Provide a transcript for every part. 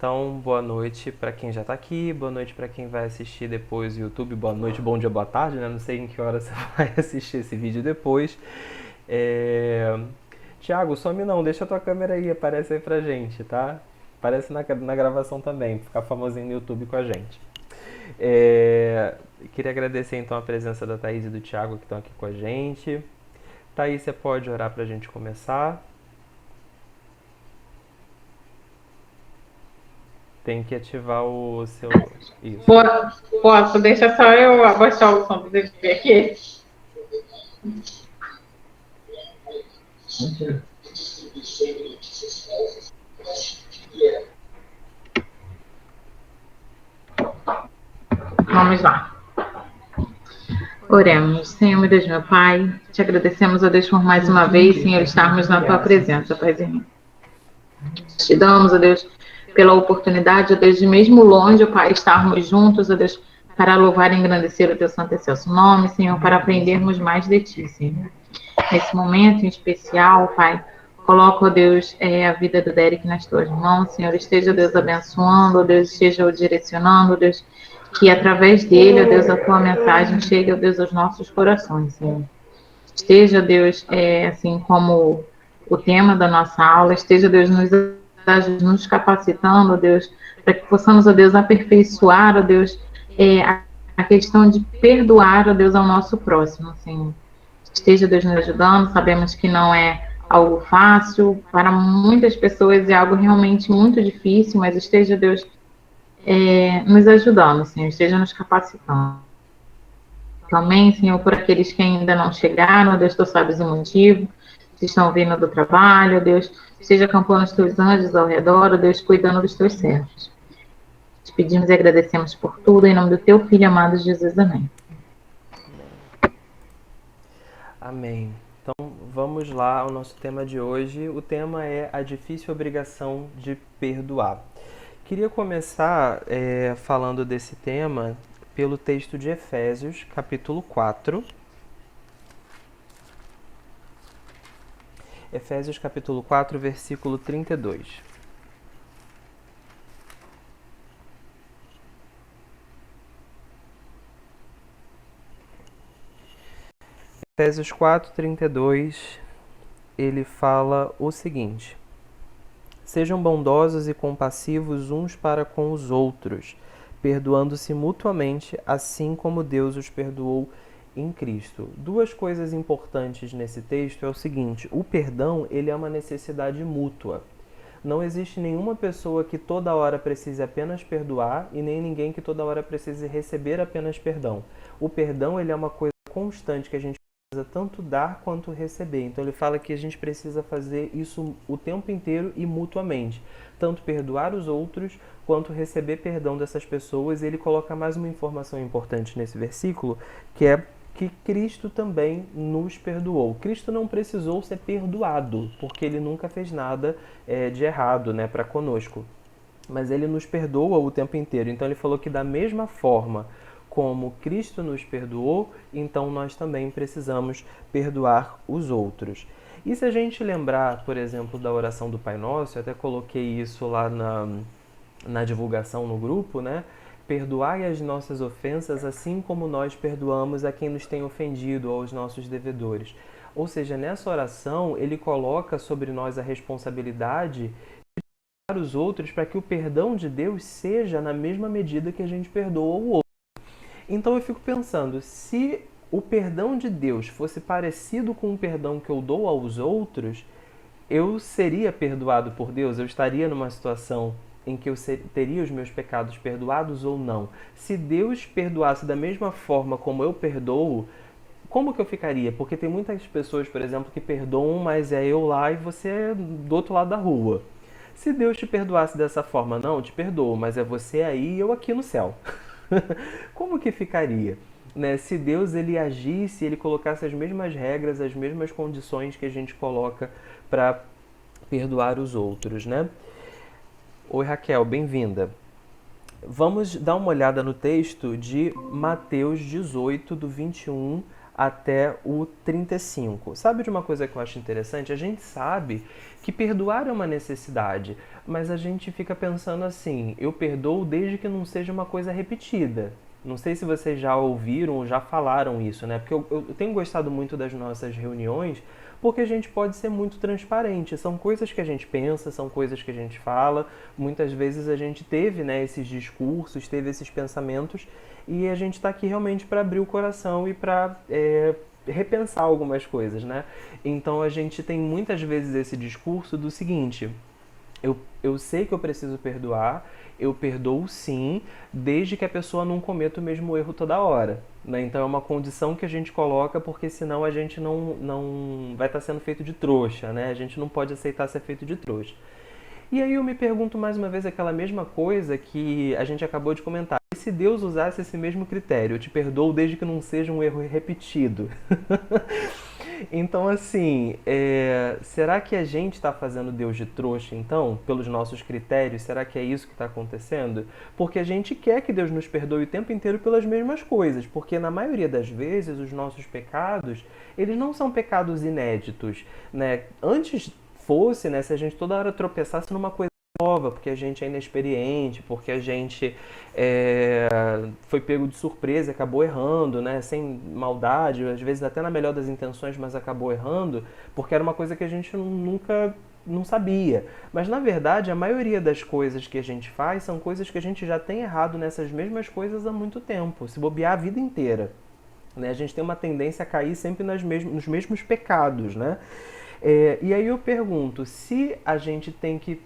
Então, boa noite para quem já está aqui, boa noite para quem vai assistir depois no YouTube, boa noite, bom dia, boa tarde, né? Não sei em que hora você vai assistir esse vídeo depois. É... Tiago, some não, deixa a tua câmera aí, aparece aí pra gente, tá? Aparece na gravação também, ficar famosinho no YouTube com a gente. É... Queria agradecer então a presença da Thaís e do Tiago que estão aqui com a gente. Thaís, você pode orar pra gente começar? Tem que ativar o seu. Isso. Posso, deixa só eu abaixar o som do DP aqui. Vamos lá. Oremos. Senhor, meu Deus, meu Pai, te agradecemos, a Deus, por mais uma vez, Senhor, estarmos na tua presença, Paizinho. Te damos, ó Deus, pela oportunidade, ó Deus, de mesmo longe, ó Pai, estarmos juntos, ó Deus, para louvar e engrandecer o teu santo e excelso nome, Senhor, para aprendermos mais de ti, Senhor. Nesse momento em especial, Pai, coloca, ó Deus, a vida do Derek nas tuas mãos, Senhor, esteja, ó Deus, abençoando, ó Deus, esteja o direcionando, ó Deus, que através dele, ó Deus, a tua mensagem chegue, ó Deus, aos nossos corações, Senhor. Esteja, Deus, assim como o tema da nossa aula, esteja, Deus, nos capacitando, ó Deus, para que possamos, ó Deus, aperfeiçoar, ó Deus, a questão de perdoar, ó Deus, ao nosso próximo, Senhor. Esteja, Deus, nos ajudando, sabemos que não é algo fácil, para muitas pessoas é algo realmente muito difícil, mas esteja, Deus, nos ajudando, Senhor, esteja nos capacitando. Também, Senhor, por aqueles que ainda não chegaram, Deus, tu sabes o motivo, que estão vindo do trabalho, Deus, esteja acampando os teus anjos ao redor, Deus, cuidando dos teus servos. Te pedimos e agradecemos por tudo, em nome do teu Filho amado Jesus, amém. Amém. Então vamos lá ao nosso tema de hoje. O tema é a difícil obrigação de perdoar. Queria começar falando desse tema pelo texto de Efésios, capítulo 4. Efésios, capítulo 4, versículo 32. Efésios 4, 32, ele fala o seguinte: Sejam bondosos e compassivos uns para com os outros, perdoando-se mutuamente, assim como Deus os perdoou em Cristo. Duas coisas importantes nesse texto é o seguinte: o perdão, ele é uma necessidade mútua. Não existe nenhuma pessoa que toda hora precise apenas perdoar e nem ninguém que toda hora precise receber apenas perdão. O perdão, ele é uma coisa constante que a gente precisa tanto dar quanto receber. Então ele fala que a gente precisa fazer isso o tempo inteiro e mutuamente. Tanto perdoar os outros quanto receber perdão dessas pessoas. E ele coloca mais uma informação importante nesse versículo, que é que Cristo também nos perdoou. Cristo não precisou ser perdoado, porque ele nunca fez nada de errado, né, para conosco. Mas ele nos perdoa o tempo inteiro. Então ele falou que da mesma forma como Cristo nos perdoou, então nós também precisamos perdoar os outros. E se a gente lembrar, por exemplo, da oração do Pai Nosso, eu até coloquei isso lá na divulgação no grupo, né? Perdoai as nossas ofensas, assim como nós perdoamos a quem nos tem ofendido, aos nossos devedores. Ou seja, nessa oração, ele coloca sobre nós a responsabilidade de perdoar os outros para que o perdão de Deus seja na mesma medida que a gente perdoa o outro. Então eu fico pensando, se o perdão de Deus fosse parecido com o perdão que eu dou aos outros, eu seria perdoado por Deus? Eu estaria numa situação em que eu teria os meus pecados perdoados ou não? Se Deus perdoasse da mesma forma como eu perdoo, como que eu ficaria? Porque tem muitas pessoas, por exemplo, que perdoam, mas é eu lá e você é do outro lado da rua. Se Deus te perdoasse dessa forma, não, te perdoo, mas é você aí e eu aqui no céu. Como que ficaria? Né? Se Deus ele agisse, ele colocasse as mesmas regras, as mesmas condições que a gente coloca para perdoar os outros, né? Oi Raquel, bem-vinda. Vamos dar uma olhada no texto de Mateus 18, do 21 até o 35. Sabe de uma coisa que eu acho interessante? A gente sabe que perdoar é uma necessidade, mas a gente fica pensando assim, eu perdoo desde que não seja uma coisa repetida. Não sei se vocês já ouviram ou já falaram isso, né? Porque eu tenho gostado muito das nossas reuniões, porque a gente pode ser muito transparente. São coisas que a gente pensa, são coisas que a gente fala. Muitas vezes a gente teve, né, esses discursos, teve esses pensamentos, e a gente está aqui realmente para abrir o coração e para repensar algumas coisas, né? Então a gente tem muitas vezes esse discurso do seguinte: eu sei que eu preciso perdoar, eu perdoo sim, desde que a pessoa não cometa o mesmo erro toda hora. Né? Então é uma condição que a gente coloca, porque senão a gente não vai estar sendo feito de trouxa, né? A gente não pode aceitar ser feito de trouxa. E aí eu me pergunto mais uma vez aquela mesma coisa que a gente acabou de comentar. E se Deus usasse esse mesmo critério? Eu te perdoo desde que não seja um erro repetido. Então, assim, será que a gente está fazendo Deus de trouxa, então, pelos nossos critérios? Será que é isso que está acontecendo? Porque a gente quer que Deus nos perdoe o tempo inteiro pelas mesmas coisas, porque na maioria das vezes os nossos pecados, eles não são pecados inéditos, né? Antes fosse, né, se a gente toda hora tropeçasse numa coisa nova, porque a gente é inexperiente, porque a gente foi pego de surpresa, acabou errando, né, sem maldade, às vezes até na melhor das intenções, mas acabou errando, porque era uma coisa que a gente nunca não sabia. Mas na verdade, a maioria das coisas que a gente faz são coisas que a gente já tem errado nessas mesmas coisas há muito tempo, se bobear a vida inteira. Né? A gente tem uma tendência a cair sempre nos mesmos pecados, né? E aí eu pergunto, se a gente tem que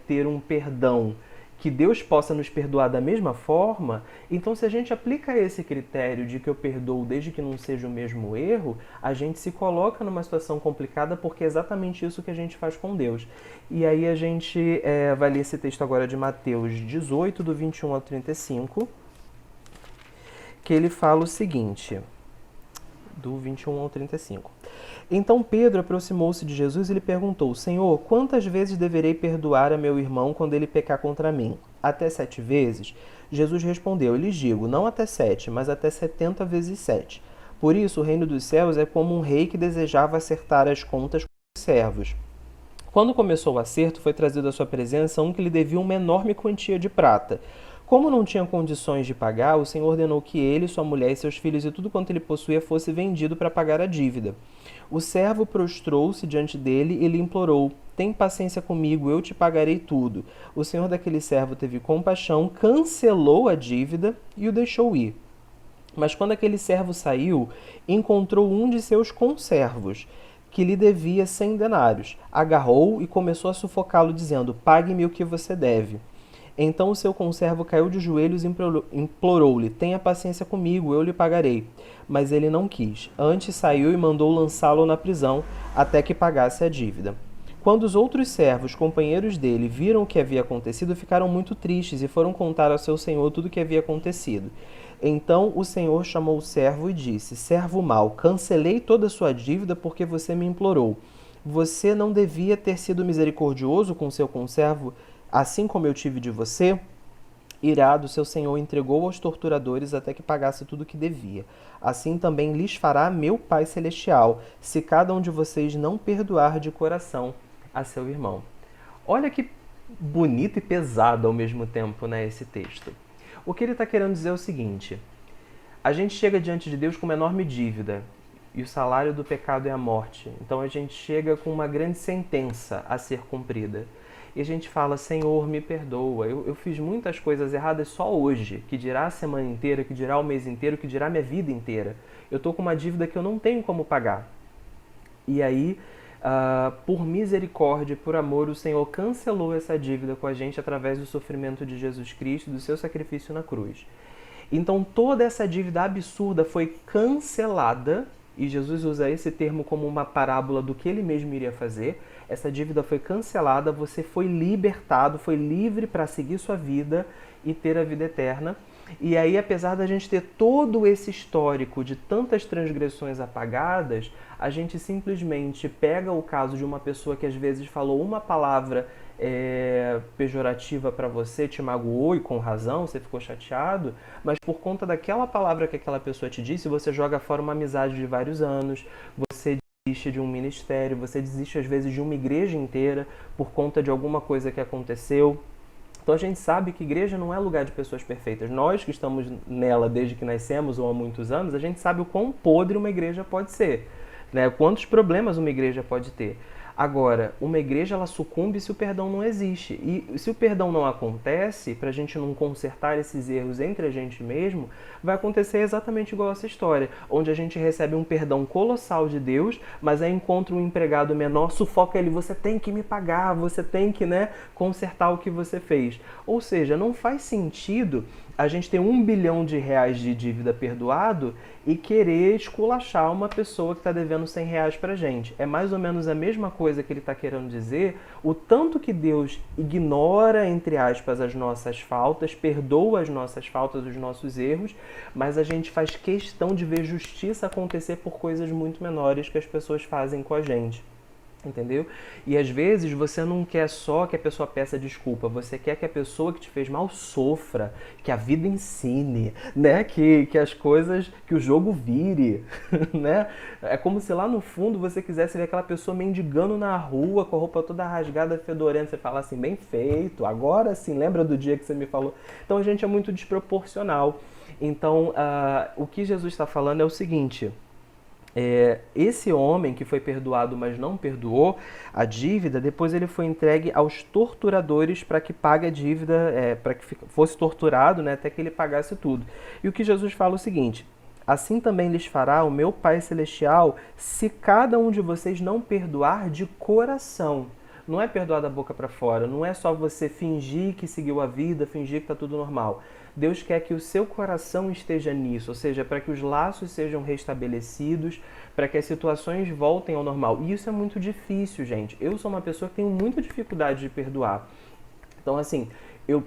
ter um perdão que Deus possa nos perdoar da mesma forma, então se a gente aplica esse critério de que eu perdoo desde que não seja o mesmo erro, a gente se coloca numa situação complicada, porque é exatamente isso que a gente faz com Deus. E aí a gente vai ler esse texto agora de Mateus 18, do 21 ao 35, que ele fala o seguinte, do 21 ao 35. Então Pedro aproximou-se de Jesus e lhe perguntou: Senhor, quantas vezes deverei perdoar a meu irmão quando ele pecar contra mim? Até 7 vezes? Jesus respondeu: Eu lhes digo, não até 7, mas até 70 vezes 7. Por isso, o reino dos céus é como um rei que desejava acertar as contas com os servos. Quando começou o acerto, foi trazido à sua presença um que lhe devia uma enorme quantia de prata. Como não tinha condições de pagar, o Senhor ordenou que ele, sua mulher e seus filhos e tudo quanto ele possuía fosse vendido para pagar a dívida. O servo prostrou-se diante dele e lhe implorou: Tem paciência comigo, eu te pagarei tudo. O senhor daquele servo teve compaixão, cancelou a dívida e o deixou ir. Mas quando aquele servo saiu, encontrou um de seus conservos, que lhe devia 100 denários. Agarrou-o e começou a sufocá-lo, dizendo: Pague-me o que você deve. Então o seu conservo caiu de joelhos e implorou-lhe: Tenha paciência comigo, eu lhe pagarei. Mas ele não quis. Antes saiu e mandou lançá-lo na prisão até que pagasse a dívida. Quando os outros servos, companheiros dele, viram o que havia acontecido, ficaram muito tristes e foram contar ao seu senhor tudo o que havia acontecido. Então o senhor chamou o servo e disse: Servo mau, cancelei toda a sua dívida porque você me implorou. Você não devia ter sido misericordioso com seu conservo, assim como eu tive de você? Irado, seu senhor entregou aos torturadores até que pagasse tudo o que devia. Assim também lhes fará meu Pai Celestial, se cada um de vocês não perdoar de coração a seu irmão. Olha que bonito e pesado ao mesmo tempo, né, esse texto. O que ele está querendo dizer é o seguinte: a gente chega diante de Deus com uma enorme dívida, e o salário do pecado é a morte. Então a gente chega com uma grande sentença a ser cumprida. E a gente fala: Senhor, me perdoa, eu fiz muitas coisas erradas só hoje, que dirá a semana inteira, que dirá o mês inteiro, que dirá a minha vida inteira. Eu estou com uma dívida que eu não tenho como pagar. E aí, por misericórdia, por amor, o Senhor cancelou essa dívida com a gente através do sofrimento de Jesus Cristo, do seu sacrifício na cruz. Então toda essa dívida absurda foi cancelada, e Jesus usa esse termo como uma parábola do que ele mesmo iria fazer. Essa dívida foi cancelada, você foi libertado, foi livre para seguir sua vida e ter a vida eterna. E aí, apesar da gente ter todo esse histórico de tantas transgressões apagadas, a gente simplesmente pega o caso de uma pessoa que às vezes falou uma palavra pejorativa para você, te magoou e com razão, você ficou chateado, mas por conta daquela palavra que aquela pessoa te disse, você joga fora uma amizade de vários anos, você desiste de um ministério, você desiste às vezes de uma igreja inteira por conta de alguma coisa que aconteceu. Então a gente sabe que igreja não é lugar de pessoas perfeitas. Nós que estamos nela desde que nascemos ou há muitos anos, a gente sabe o quão podre uma igreja pode ser, né? Quantos problemas uma igreja pode ter. Agora, uma igreja ela sucumbe se o perdão não existe. E se o perdão não acontece, para a gente não consertar esses erros entre a gente mesmo, vai acontecer exatamente igual essa história, onde a gente recebe um perdão colossal de Deus, mas aí encontra um empregado menor, sufoca ele, você tem que me pagar, você tem que, né, consertar o que você fez. Ou seja, não faz sentido a gente ter R$1 bilhão de dívida perdoado e querer esculachar uma pessoa que está devendo R$100 pra gente. É mais ou menos a mesma coisa que ele está querendo dizer, o tanto que Deus ignora, entre aspas, as nossas faltas, perdoa as nossas faltas, os nossos erros, mas a gente faz questão de ver justiça acontecer por coisas muito menores que as pessoas fazem com a gente. Entendeu? E às vezes você não quer só que a pessoa peça desculpa, você quer que a pessoa que te fez mal sofra, que a vida ensine, né? Que as coisas, que o jogo vire, né? É como se lá no fundo você quisesse ver aquela pessoa mendigando na rua, com a roupa toda rasgada, fedorenta, você fala assim, bem feito, agora sim, lembra do dia que você me falou? Então a gente é muito desproporcional. Então, o que Jesus está falando é o seguinte... esse homem que foi perdoado, mas não perdoou a dívida, depois ele foi entregue aos torturadores para que pague a dívida, para que fosse torturado, né, até que ele pagasse tudo. E o que Jesus fala é o seguinte: assim também lhes fará o meu Pai Celestial, se cada um de vocês não perdoar de coração. Não é perdoar da boca para fora, não é só você fingir que seguiu a vida, fingir que está tudo normal. Deus quer que o seu coração esteja nisso, ou seja, para que os laços sejam restabelecidos, para que as situações voltem ao normal. E isso é muito difícil, gente. Eu sou uma pessoa que tenho muita dificuldade de perdoar. Então, assim,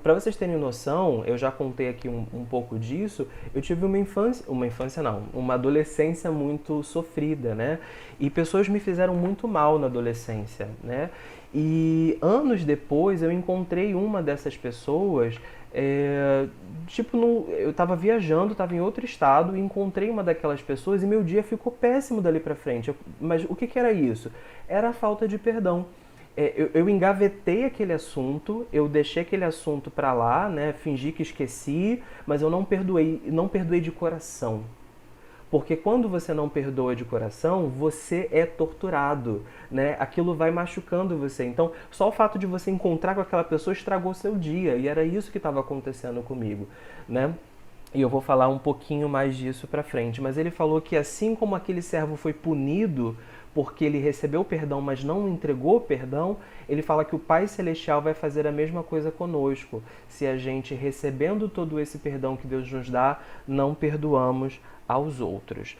para vocês terem noção, eu já contei aqui um pouco disso, eu tive uma adolescência muito sofrida, né? E pessoas me fizeram muito mal na adolescência, né? E anos depois eu encontrei uma dessas pessoas, eu estava viajando, estava em outro estado, e encontrei uma daquelas pessoas e meu dia ficou péssimo dali pra frente. Mas o que era isso? Era a falta de perdão. Eu engavetei aquele assunto, eu deixei aquele assunto pra lá, né? Fingi que esqueci, mas eu não perdoei de coração. Porque quando você não perdoa de coração, você é torturado, né? Aquilo vai machucando você. Então, só o fato de você encontrar com aquela pessoa estragou seu dia. E era isso que estava acontecendo comigo, né? E eu vou falar um pouquinho mais disso pra frente. Mas ele falou que assim como aquele servo foi punido porque ele recebeu perdão, mas não entregou perdão, ele fala que o Pai Celestial vai fazer a mesma coisa conosco. Se a gente, recebendo todo esse perdão que Deus nos dá, não perdoamos aos outros.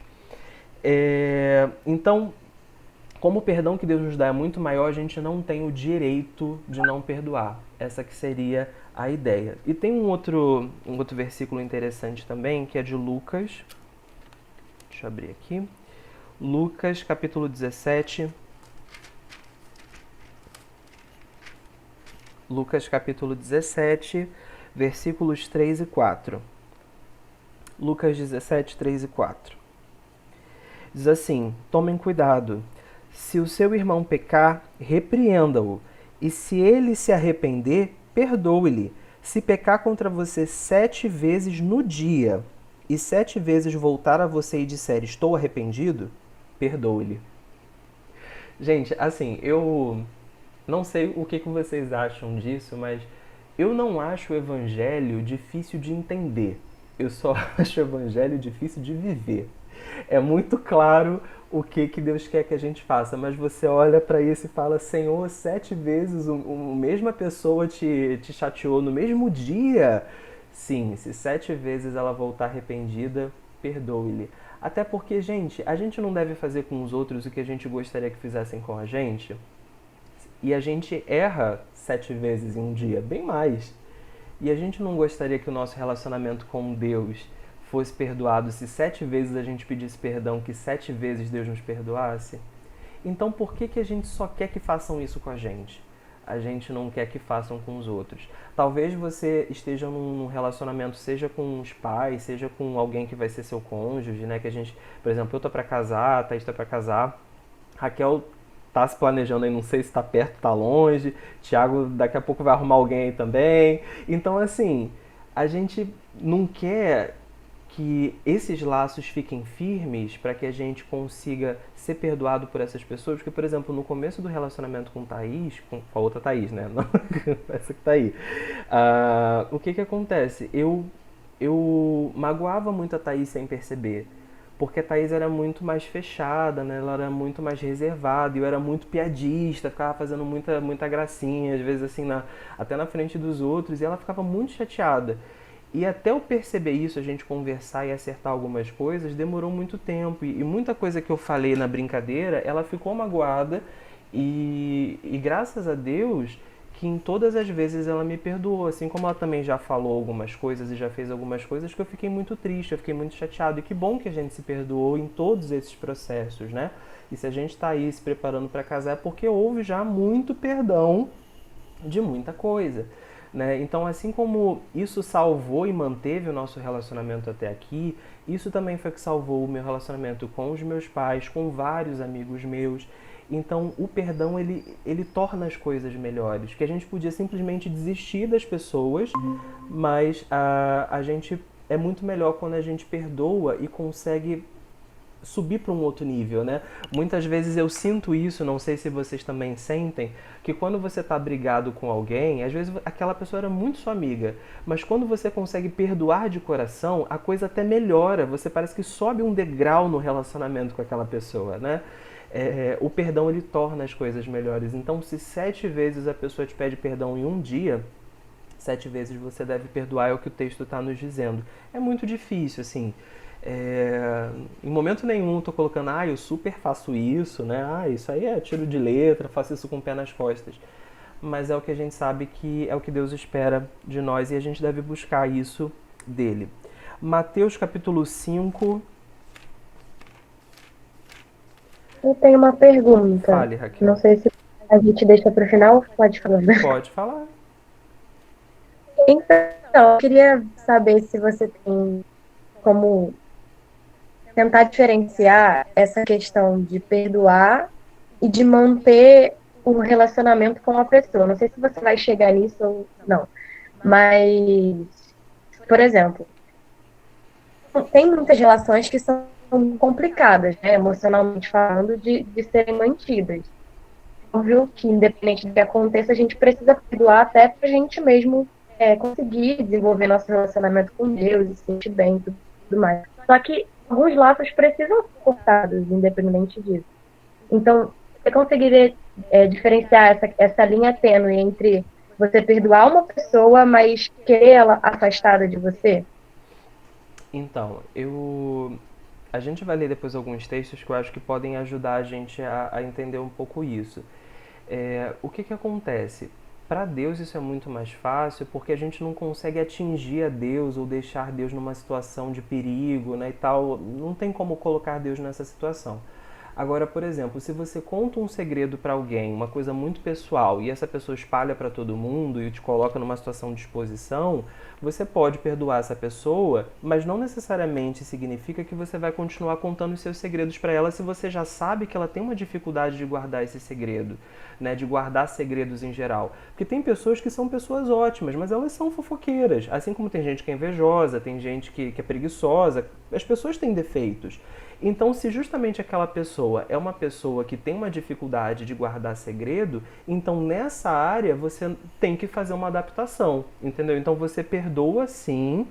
Então, como o perdão que Deus nos dá é muito maior, a gente não tem o direito de não perdoar. Essa que seria a ideia. E tem um outro versículo interessante também, que é de Lucas. Deixa eu abrir aqui. Lucas, capítulo 17. Lucas, capítulo 17, versículos 3 e 4. Lucas 17, 3 e 4. Diz assim: tomem cuidado. Se o seu irmão pecar, repreenda-o. E se ele se arrepender, perdoe-lhe. Se pecar contra você 7 vezes no dia, e 7 vezes voltar a você e disser, estou arrependido, perdoe-lhe. Gente, assim, eu não sei o que vocês acham disso, mas eu não acho o evangelho difícil de entender. Eu só acho o evangelho difícil de viver. É muito claro o que Deus quer que a gente faça, mas você olha para isso e fala, Senhor, 7 vezes a mesma pessoa te chateou no mesmo dia. Sim, se 7 vezes ela voltar arrependida, perdoe-lhe. Até porque, gente, a gente não deve fazer com os outros o que a gente gostaria que fizessem com a gente. E a gente erra 7 vezes em um dia, bem mais. E a gente não gostaria que o nosso relacionamento com Deus fosse perdoado se 7 vezes a gente pedisse perdão, que 7 vezes Deus nos perdoasse? Então por que, que a gente só quer que façam isso com a gente? A gente não quer que façam com os outros. Talvez você esteja num relacionamento, seja com os pais, seja com alguém que vai ser seu cônjuge, né? Que a gente, por exemplo, eu tô pra casar, a Thaís tá pra casar, Raquel tá se planejando aí, não sei se tá perto, tá longe, Thiago daqui a pouco vai arrumar alguém aí também. Então, assim, a gente não quer que esses laços fiquem firmes para que a gente consiga ser perdoado por essas pessoas, porque, por exemplo, no começo do relacionamento com Thaís, com a outra Thaís, né? Não, essa que tá aí. O que que acontece? Eu magoava muito a Thaís sem perceber, porque a Thaís era muito mais fechada, né? Ela era muito mais reservada, e eu era muito piadista, ficava fazendo muita gracinha, às vezes assim, até na frente dos outros, e ela ficava muito chateada. E até eu perceber isso, a gente conversar e acertar algumas coisas, demorou muito tempo. E muita coisa que eu falei na brincadeira, ela ficou magoada. E graças a Deus que em todas as vezes ela me perdoou. Assim como ela também já falou algumas coisas e já fez algumas coisas que eu fiquei muito triste, eu fiquei muito chateado. E que bom que a gente se perdoou em todos esses processos, né? E se a gente está aí se preparando para casar é porque houve já muito perdão de muita coisa. Né? Então, assim como isso salvou e manteve o nosso relacionamento até aqui, isso também foi que salvou o meu relacionamento com os meus pais, com vários amigos meus. Então, o perdão, ele torna as coisas melhores. Que a gente podia simplesmente desistir das pessoas, mas a gente é muito melhor quando a gente perdoa e consegue subir para um outro nível, né? Muitas vezes eu sinto isso, não sei se vocês também sentem, que quando você tá brigado com alguém, às vezes aquela pessoa era muito sua amiga, mas quando você consegue perdoar de coração, a coisa até melhora, você parece que sobe um degrau no relacionamento com aquela pessoa, né? O perdão ele torna as coisas melhores. Então, se 7 vezes a pessoa te pede perdão em um dia, 7 vezes você deve perdoar, é o que o texto está nos dizendo. É muito difícil, assim. Em momento nenhum tô colocando, eu super faço isso, né? Isso aí é tiro de letra, faço isso com o pé nas costas. Mas é o que a gente sabe que é o que Deus espera de nós e a gente deve buscar isso dele. Mateus capítulo 5. Eu tenho uma pergunta. Fale, Raquel. Não sei se a gente deixa para o final, pode falar. Pode falar. Então, eu queria saber se você tem como tentar diferenciar essa questão de perdoar e de manter o relacionamento com a pessoa. Não sei se você vai chegar nisso ou não, mas, por exemplo, tem muitas relações que são complicadas, né, emocionalmente falando, de serem mantidas. Óbvio que, independente do que aconteça, a gente precisa perdoar até para a gente mesmo conseguir desenvolver nosso relacionamento com Deus e se sentir bem e tudo mais. Só que alguns laços precisam ser cortados, independente disso. Então, você conseguiria diferenciar essa linha tênue entre você perdoar uma pessoa, mas querer ela afastada de você? Então, a gente vai ler depois alguns textos que eu acho que podem ajudar a gente a entender um pouco isso. O que acontece? Para Deus isso é muito mais fácil porque a gente não consegue atingir a Deus ou deixar Deus numa situação de perigo, né, e tal. Não tem como colocar Deus nessa situação. Agora, por exemplo, se você conta um segredo para alguém, uma coisa muito pessoal, e essa pessoa espalha para todo mundo e te coloca numa situação de exposição, você pode perdoar essa pessoa, mas não necessariamente significa que você vai continuar contando os seus segredos para ela se você já sabe que ela tem uma dificuldade de guardar esse segredo, né, de guardar segredos em geral. Porque tem pessoas que são pessoas ótimas, mas elas são fofoqueiras. Assim como tem gente que é invejosa, tem gente que é preguiçosa, as pessoas têm defeitos. Então, se justamente aquela pessoa é uma pessoa que tem uma dificuldade de guardar segredo, então nessa área você tem que fazer uma adaptação, entendeu? Então você perdoa sim,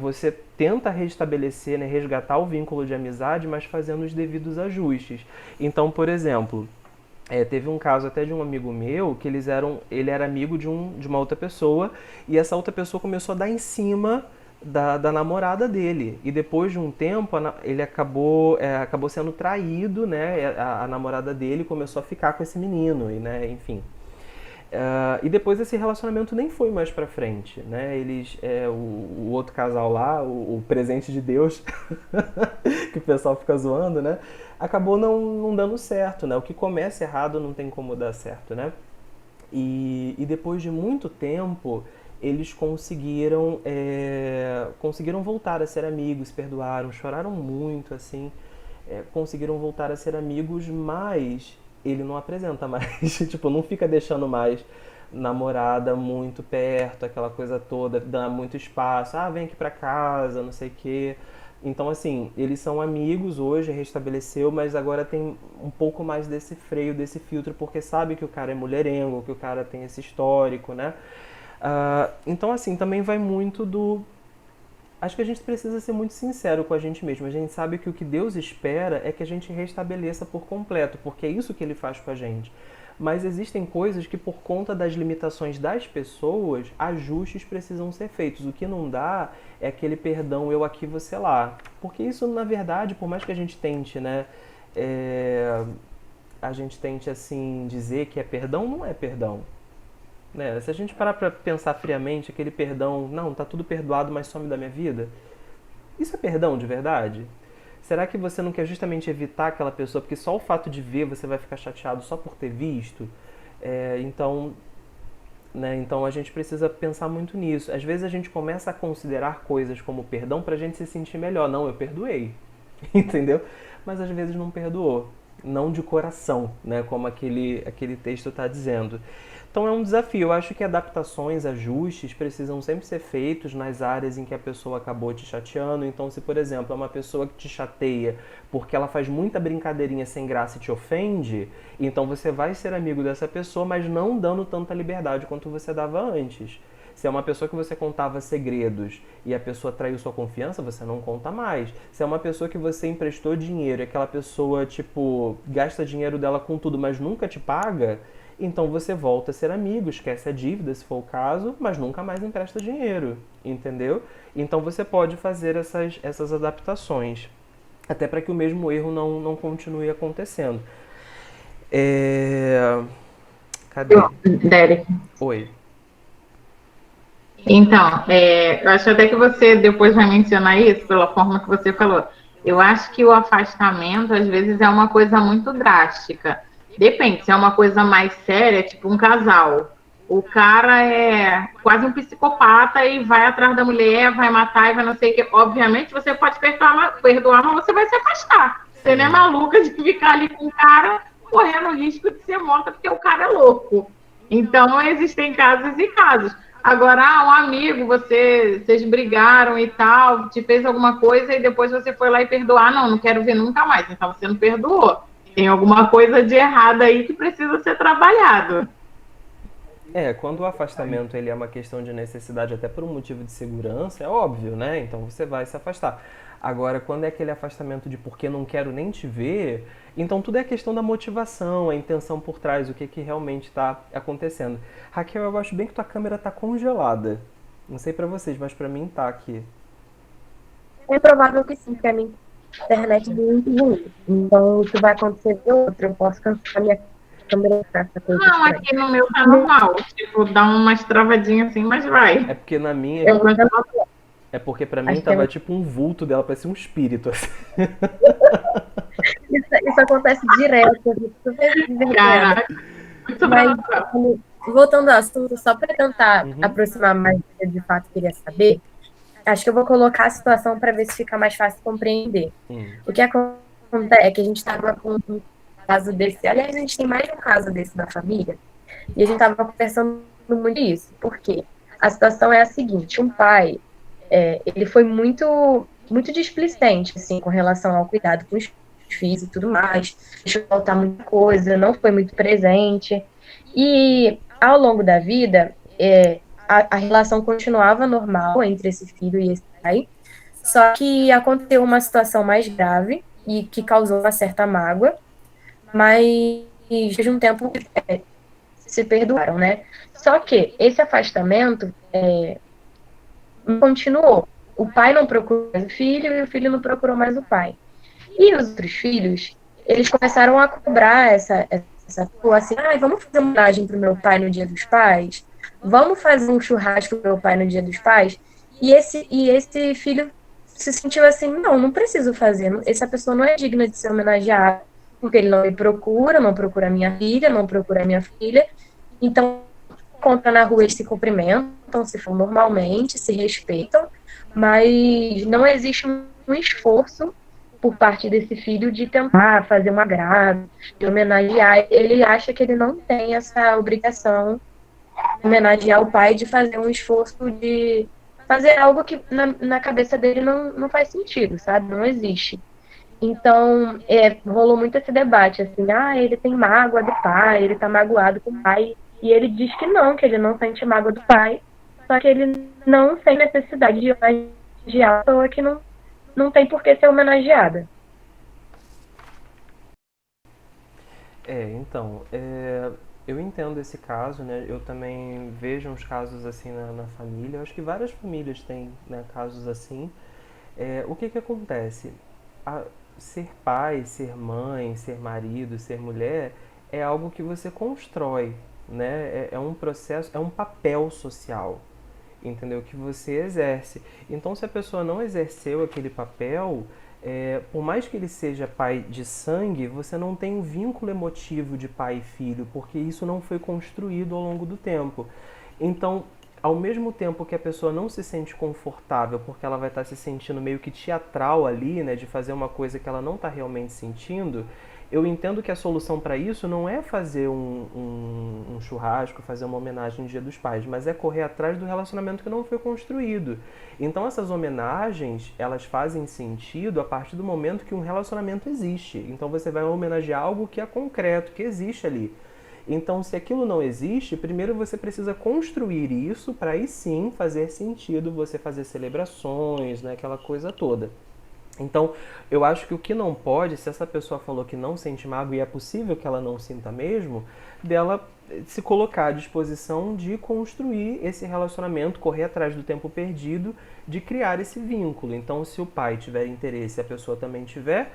você tenta restabelecer, né, resgatar o vínculo de amizade, mas fazendo os devidos ajustes. Então, por exemplo, teve um caso até de um amigo meu que ele era amigo de uma outra pessoa e essa outra pessoa começou a dar em cima da namorada dele. E depois de um tempo, ele acabou sendo traído, né? A namorada dele começou a ficar com esse menino, e, né? Enfim. E depois esse relacionamento nem foi mais pra frente, né? O outro casal lá, o presente de Deus, que o pessoal fica zoando, né? Acabou não dando certo, né? O que começa errado não tem como dar certo, né? E depois de muito tempo, eles conseguiram voltar a ser amigos, perdoaram, choraram muito, assim, conseguiram voltar a ser amigos, mas ele não apresenta mais, tipo, não fica deixando mais namorada muito perto, aquela coisa toda, dá muito espaço, vem aqui pra casa, não sei o quê. Então, assim, eles são amigos hoje, restabeleceu, mas agora tem um pouco mais desse freio, desse filtro, porque sabe que o cara é mulherengo, que o cara tem esse histórico, né? Então, assim, também vai muito do. Acho que a gente precisa ser muito sincero com a gente mesmo. A gente sabe que o que Deus espera é que a gente restabeleça por completo, porque é isso que Ele faz com a gente. Mas existem coisas que, por conta das limitações das pessoas, ajustes precisam ser feitos. O que não dá é aquele perdão, eu aqui, você lá. Porque isso, na verdade, por mais que a gente tente, né? A gente tente, assim, dizer que é perdão, não é perdão. Né? Se a gente parar pra pensar friamente, aquele perdão, não, tá tudo perdoado, mas some da minha vida. Isso é perdão de verdade? Será que você não quer justamente evitar aquela pessoa, porque só o fato de ver você vai ficar chateado só por ter visto? Então, né, então a gente precisa pensar muito nisso. Às vezes a gente começa a considerar coisas como perdão pra gente se sentir melhor. Não, eu perdoei. Entendeu? Mas às vezes não perdoou. Não de coração, né? Como aquele texto está dizendo. Então é um desafio. Eu acho que adaptações, ajustes precisam sempre ser feitos nas áreas em que a pessoa acabou te chateando. Então, se por exemplo é uma pessoa que te chateia porque ela faz muita brincadeirinha sem graça e te ofende, então você vai ser amigo dessa pessoa, mas não dando tanta liberdade quanto você dava antes. Se é uma pessoa que você contava segredos e a pessoa traiu sua confiança, você não conta mais. Se é uma pessoa que você emprestou dinheiro e aquela pessoa, tipo, gasta dinheiro dela com tudo, mas nunca te paga, então você volta a ser amigo, esquece a dívida, se for o caso, mas nunca mais empresta dinheiro, entendeu? Então você pode fazer essas adaptações, até para que o mesmo erro não continue acontecendo. Cadê? Derek. Oi. Então, eu acho até que você depois vai mencionar isso, pela forma que você falou. Eu acho que o afastamento, às vezes, é uma coisa muito drástica. Depende, se é uma coisa mais séria, tipo um casal. O cara é quase um psicopata e vai atrás da mulher, vai matar e vai não sei o que. Obviamente, você pode perdoar, mas você vai se afastar. Você não é maluca de ficar ali com o cara correndo o risco de ser morta porque o cara é louco. Então, existem casos e casos. Agora, um amigo, vocês brigaram e tal, te fez alguma coisa e depois você foi lá e perdoar. Não quero ver nunca mais. Então, você não perdoou. Tem alguma coisa de errado aí que precisa ser trabalhado. Quando o afastamento ele é uma questão de necessidade até por um motivo de segurança, é óbvio, né? Então você vai se afastar. Agora, quando é aquele afastamento de porque não quero nem te ver, então tudo é questão da motivação, a intenção por trás, o que realmente está acontecendo. Raquel, eu acho bem que tua câmera tá congelada. Não sei pra vocês, mas pra mim tá aqui. É provável que sim, porque a minha internet é muito ruim. Então, isso vai acontecer de outro. Eu posso cancelar minha câmera. Não, aqui no meu tá normal. Tipo, dá umas travadinhas assim, mas vai. É porque na minha... Eu ainda não. É porque pra mim tava tipo um vulto dela, parecia um espírito. Assim. Isso acontece direto. Caraca, muito Mas, bravo. voltando ao assunto, só para tentar aproximar mais do que eu de fato queria saber, acho que eu vou colocar a situação para ver se fica mais fácil compreender. O que acontece é que a gente estava com um caso desse, aliás, a gente tem mais de um caso desse na família, e a gente estava conversando muito isso, porque a situação é a seguinte, um pai, ele foi muito displicente, assim, com relação ao cuidado com os filhos e tudo mais, deixou faltar muita coisa, não foi muito presente, e ao longo da vida, a relação continuava normal entre esse filho e esse pai, só que aconteceu uma situação mais grave e que causou uma certa mágoa, mas de um tempo se perdoaram, né? Só que esse afastamento continuou. O pai não procurou mais o filho e o filho não procurou mais o pai. E os outros filhos, eles começaram a cobrar essa Sacou? Assim, vamos fazer uma homenagem pro meu pai no Dia dos Pais? Vamos fazer um churrasco pro meu pai no Dia dos Pais? E esse filho se sentiu assim, não preciso fazer. Essa pessoa não é digna de ser homenageada, porque ele não me procura, não procura minha filha, não procura minha filha. Então, encontra na rua, eles se cumprimentam, se falam normalmente, se respeitam, mas não existe um esforço por parte desse filho de tentar fazer um agrado, de homenagear. Ele acha que ele não tem essa obrigação de homenagear o pai, de fazer um esforço de fazer algo que na cabeça dele não faz sentido, sabe? Não existe. Então, rolou muito esse debate, assim, ele tem mágoa do pai, ele tá magoado com o pai, e ele diz que ele não sente mágoa do pai, só que ele não tem necessidade de homenagear a pessoa que não tem por que ser homenageada. Então, eu entendo esse caso, né? Eu também vejo uns casos assim na família. Eu acho que várias famílias têm, né, casos assim. O que acontece? Ser pai, ser mãe, ser marido, ser mulher é algo que você constrói, né? É um processo, é um papel social, entendeu? Que você exerce. Então, se a pessoa não exerceu aquele papel, por mais que ele seja pai de sangue, você não tem um vínculo emotivo de pai e filho, porque isso não foi construído ao longo do tempo. Então, ao mesmo tempo que a pessoa não se sente confortável, porque ela vai estar se sentindo meio que teatral ali, né, de fazer uma coisa que ela não está realmente sentindo, eu entendo que a solução para isso não é fazer um churrasco, fazer uma homenagem no Dia dos Pais, mas é correr atrás do relacionamento que não foi construído. Então essas homenagens, elas fazem sentido a partir do momento que um relacionamento existe. Então você vai homenagear algo que é concreto, que existe ali. Então, se aquilo não existe, primeiro você precisa construir isso para aí sim fazer sentido você fazer celebrações, né, aquela coisa toda. Então, eu acho que o que não pode, se essa pessoa falou que não sente mágoa e é possível que ela não sinta mesmo, dela se colocar à disposição de construir esse relacionamento, correr atrás do tempo perdido, de criar esse vínculo. Então, se o pai tiver interesse e a pessoa também tiver,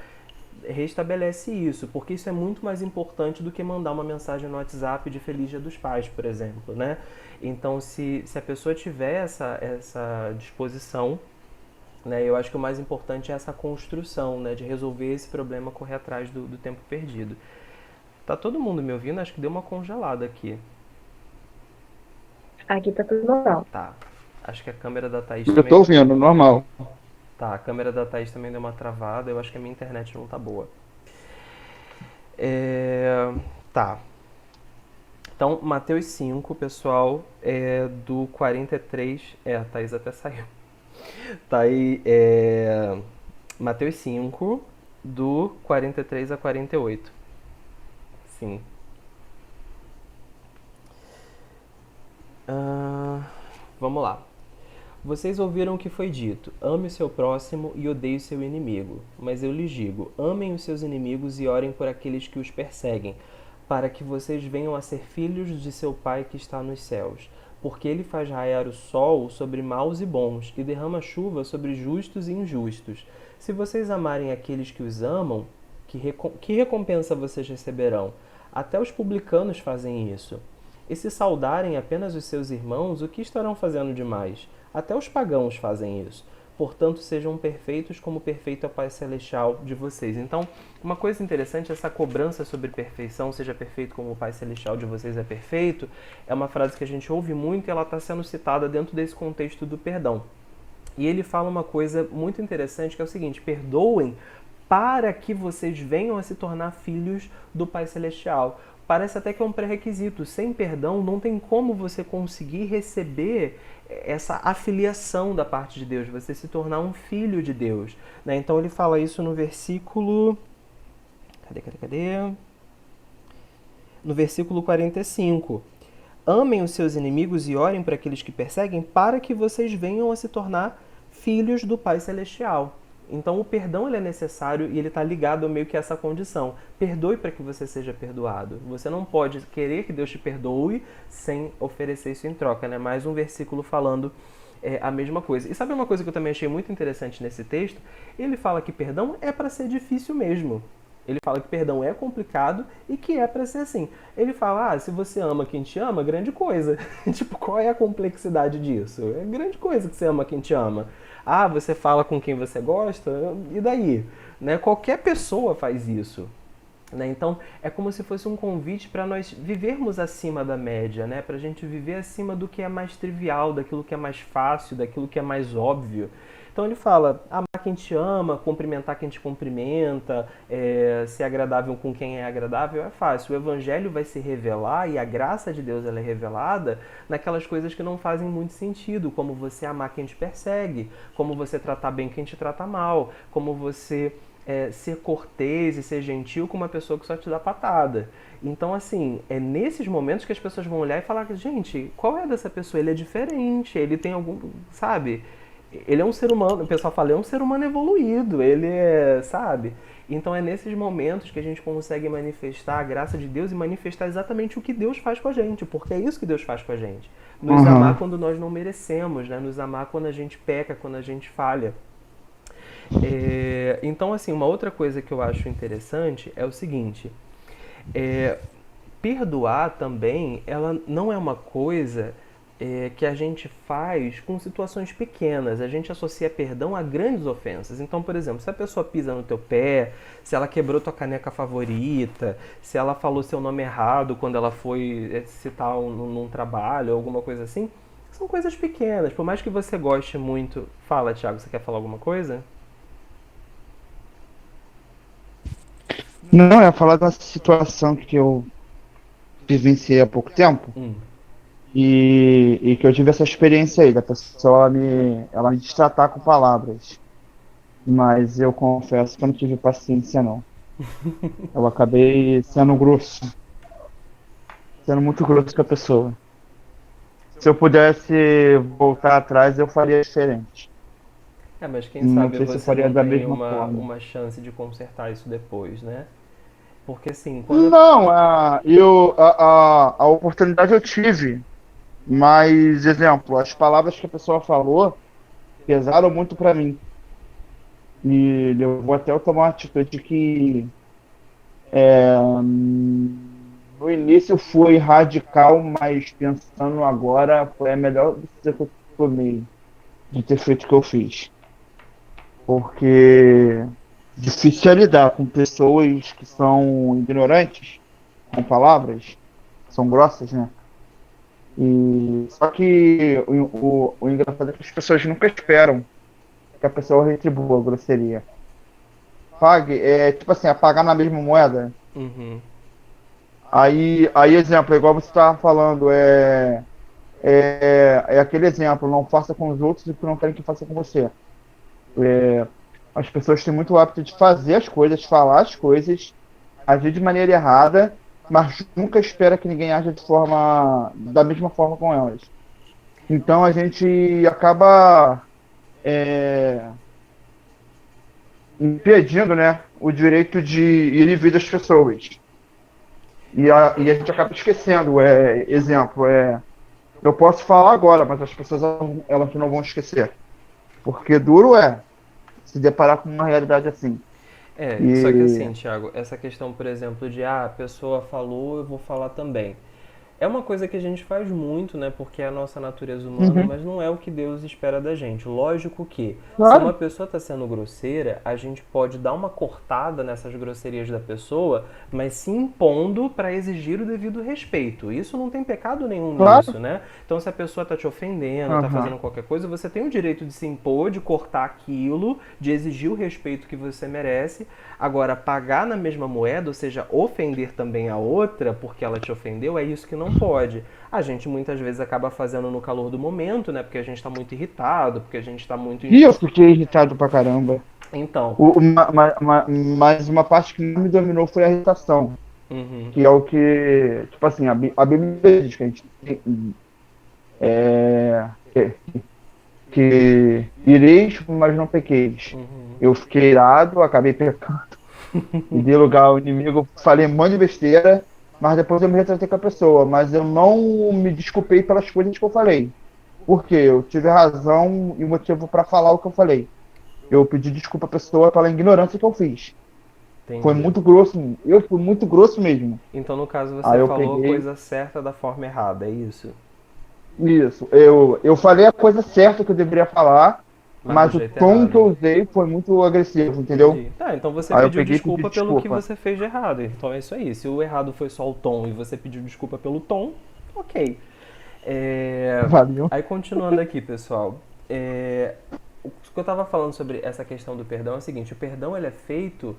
restabelece isso, porque isso é muito mais importante do que mandar uma mensagem no WhatsApp de Feliz Dia dos Pais, por exemplo, né? Então, se a pessoa tiver essa disposição, né, eu acho que o mais importante é essa construção, né, de resolver esse problema, correr atrás do tempo perdido. Tá todo mundo me ouvindo? Acho que deu uma congelada aqui. Aqui tá tudo normal. Tá. Acho que a câmera da Thaís Eu também... tô ouvindo, normal. Tá, a câmera da Thaís também deu uma travada. Eu acho que a minha internet não tá boa. Tá. Então, Mateus 5, pessoal, do 43... a Thaís até saiu. Tá aí, Mateus 5, do 43 a 48. Sim. Vamos lá. Vocês ouviram o que foi dito: ame o seu próximo e odeie o seu inimigo. Mas eu lhes digo: amem os seus inimigos e orem por aqueles que os perseguem, para que vocês venham a ser filhos de seu Pai que está nos céus. Porque ele faz raiar o sol sobre maus e bons, e derrama chuva sobre justos e injustos. Se vocês amarem aqueles que os amam, que recompensa vocês receberão? Até os publicanos fazem isso. E se saudarem apenas os seus irmãos, o que estarão fazendo demais? Até os pagãos fazem isso. Portanto, sejam perfeitos como perfeito é o Pai Celestial de vocês. Então, uma coisa interessante, essa cobrança sobre perfeição, seja perfeito como o Pai Celestial de vocês é perfeito, é uma frase que a gente ouve muito e ela está sendo citada dentro desse contexto do perdão. E ele fala uma coisa muito interessante, que é o seguinte: perdoem para que vocês venham a se tornar filhos do Pai Celestial. Parece até que é um pré-requisito. Sem perdão, não tem como você conseguir receber essa afiliação da parte de Deus, você se tornar um filho de Deus, né? Então ele fala isso no versículo... Cadê? No versículo 45. Amem os seus inimigos e orem para aqueles que perseguem, para que vocês venham a se tornar filhos do Pai Celestial. Então o perdão ele é necessário e ele está ligado a meio que essa condição. Perdoe para que você seja perdoado. Você não pode querer que Deus te perdoe sem oferecer isso em troca, né? Mais um versículo falando a mesma coisa. E sabe uma coisa que eu também achei muito interessante nesse texto? Ele fala que perdão é para ser difícil mesmo. Ele fala que perdão é complicado e que é para ser assim. Ele fala, se você ama quem te ama, grande coisa. Tipo, qual é a complexidade disso? É grande coisa que você ama quem te ama. Você fala com quem você gosta, e daí? Né? Qualquer pessoa faz isso. Né? Então, é como se fosse um convite para nós vivermos acima da média, né? Para a gente viver acima do que é mais trivial, daquilo que é mais fácil, daquilo que é mais óbvio. Então ele fala, amar quem te ama, cumprimentar quem te cumprimenta, ser agradável com quem é agradável é fácil. O evangelho vai se revelar e a graça de Deus ela é revelada naquelas coisas que não fazem muito sentido, como você amar quem te persegue, como você tratar bem quem te trata mal, como você ser cortês e ser gentil com uma pessoa que só te dá patada. Então, assim, é nesses momentos que as pessoas vão olhar e falar, gente, qual é dessa pessoa? Ele é diferente, ele tem algum, sabe? Ele é um ser humano, o pessoal fala, é um ser humano evoluído, ele é, sabe? Então é nesses momentos que a gente consegue manifestar a graça de Deus e manifestar exatamente o que Deus faz com a gente, porque é isso que Deus faz com a gente. Nos amar quando nós não merecemos, né? Nos amar quando a gente peca, quando a gente falha. Então, assim, uma outra coisa que eu acho interessante é o seguinte, perdoar também, ela não é uma coisa que a gente faz com situações pequenas. A gente associa perdão a grandes ofensas. Então, por exemplo, se a pessoa pisa no teu pé, se ela quebrou tua caneca favorita, se ela falou seu nome errado quando ela foi citar num trabalho, alguma coisa assim, são coisas pequenas. Por mais que você goste muito... Fala, Thiago, você quer falar alguma coisa? Não, eu ia falar de uma situação que eu vivenciei há pouco tempo e que eu tive essa experiência aí, da pessoa ela me destratar com palavras. Mas eu confesso que eu não tive paciência, não. Eu acabei sendo grosso, sendo muito grosso com a pessoa. Se eu pudesse voltar atrás, eu faria diferente. Mas quem Não sabe sei se eu você faria não da tem mesma forma. uma chance de consertar isso depois, né? Porque assim, quando... Não, a oportunidade eu tive, mas, exemplo, as palavras que a pessoa falou pesaram muito para mim. Me levou até eu tomar uma atitude que no início foi radical, mas pensando agora foi a melhor decisão que eu tomei de ter feito o que eu fiz. Porque difícil é lidar com pessoas que são ignorantes com palavras, são grossas, né? E só que o engraçado é que as pessoas nunca esperam que a pessoa retribua a grosseria. Pague, tipo assim, apagar na mesma moeda. Uhum. Aí exemplo, igual você estava falando, é aquele exemplo, não faça com os outros o que não querem que faça com você. As pessoas têm muito hábito de fazer as coisas, falar as coisas, agir de maneira errada, mas nunca espera que ninguém aja da mesma forma com elas. Então a gente acaba impedindo, né, o direito de ir e vir das pessoas. E a gente acaba esquecendo. Exemplo, eu posso falar agora, mas as pessoas elas não vão esquecer. Porque duro é se deparar com uma realidade assim. Só que E assim, Thiago, essa questão, por exemplo, de a pessoa falou, eu vou falar também. É uma coisa que a gente faz muito, né? Porque é a nossa natureza humana, mas não é o que Deus espera da gente. Lógico que, se uma claro, pessoa está sendo grosseira, a gente pode dar uma cortada nessas grosserias da pessoa, mas se impondo para exigir o devido respeito. Isso não tem pecado nenhum claro. nisso, né? Então, se a pessoa está te ofendendo, está Aham. fazendo qualquer coisa, você tem o direito de se impor, de cortar aquilo, de exigir o respeito que você merece. Agora, pagar na mesma moeda, ou seja, ofender também a outra porque ela te ofendeu, é isso que não pode. A gente muitas vezes acaba fazendo no calor do momento, né? Porque a gente está muito irritado, porque a gente está muito... E eu fiquei irritado pra caramba. Então, Mas uma parte que não me dominou foi a irritação. uhum, Que é o que, tipo assim, a Bíblia diz que a gente é, que ireis, mas não pequeis. uhum. Eu fiquei irado, acabei pecando e dei lugar ao inimigo, falei um monte de besteira, mas depois eu me retratei com a pessoa, mas eu não me desculpei pelas coisas que eu falei. Por quê? Eu tive razão e motivo para falar o que eu falei. Eu pedi desculpa à pessoa pela ignorância que eu fiz. Foi muito grosso. Eu fui muito grosso mesmo. Então, no caso, você Aí eu falou a peguei. coisa certa da forma errada, é isso? Isso. Eu falei a coisa certa que eu deveria falar, Mas do mas o jeito tom que eu errado. usei foi muito agressivo, entendeu? Entendi. Tá, então você Aí eu pediu peguei e pedi desculpa pelo que desculpa. você fez de errado. Então é isso aí. Se o errado foi só o tom e você pediu desculpa pelo tom, ok. É, Valeu. Aí continuando aqui, pessoal. O que eu tava falando sobre essa questão do perdão é o seguinte: o perdão ele é feito,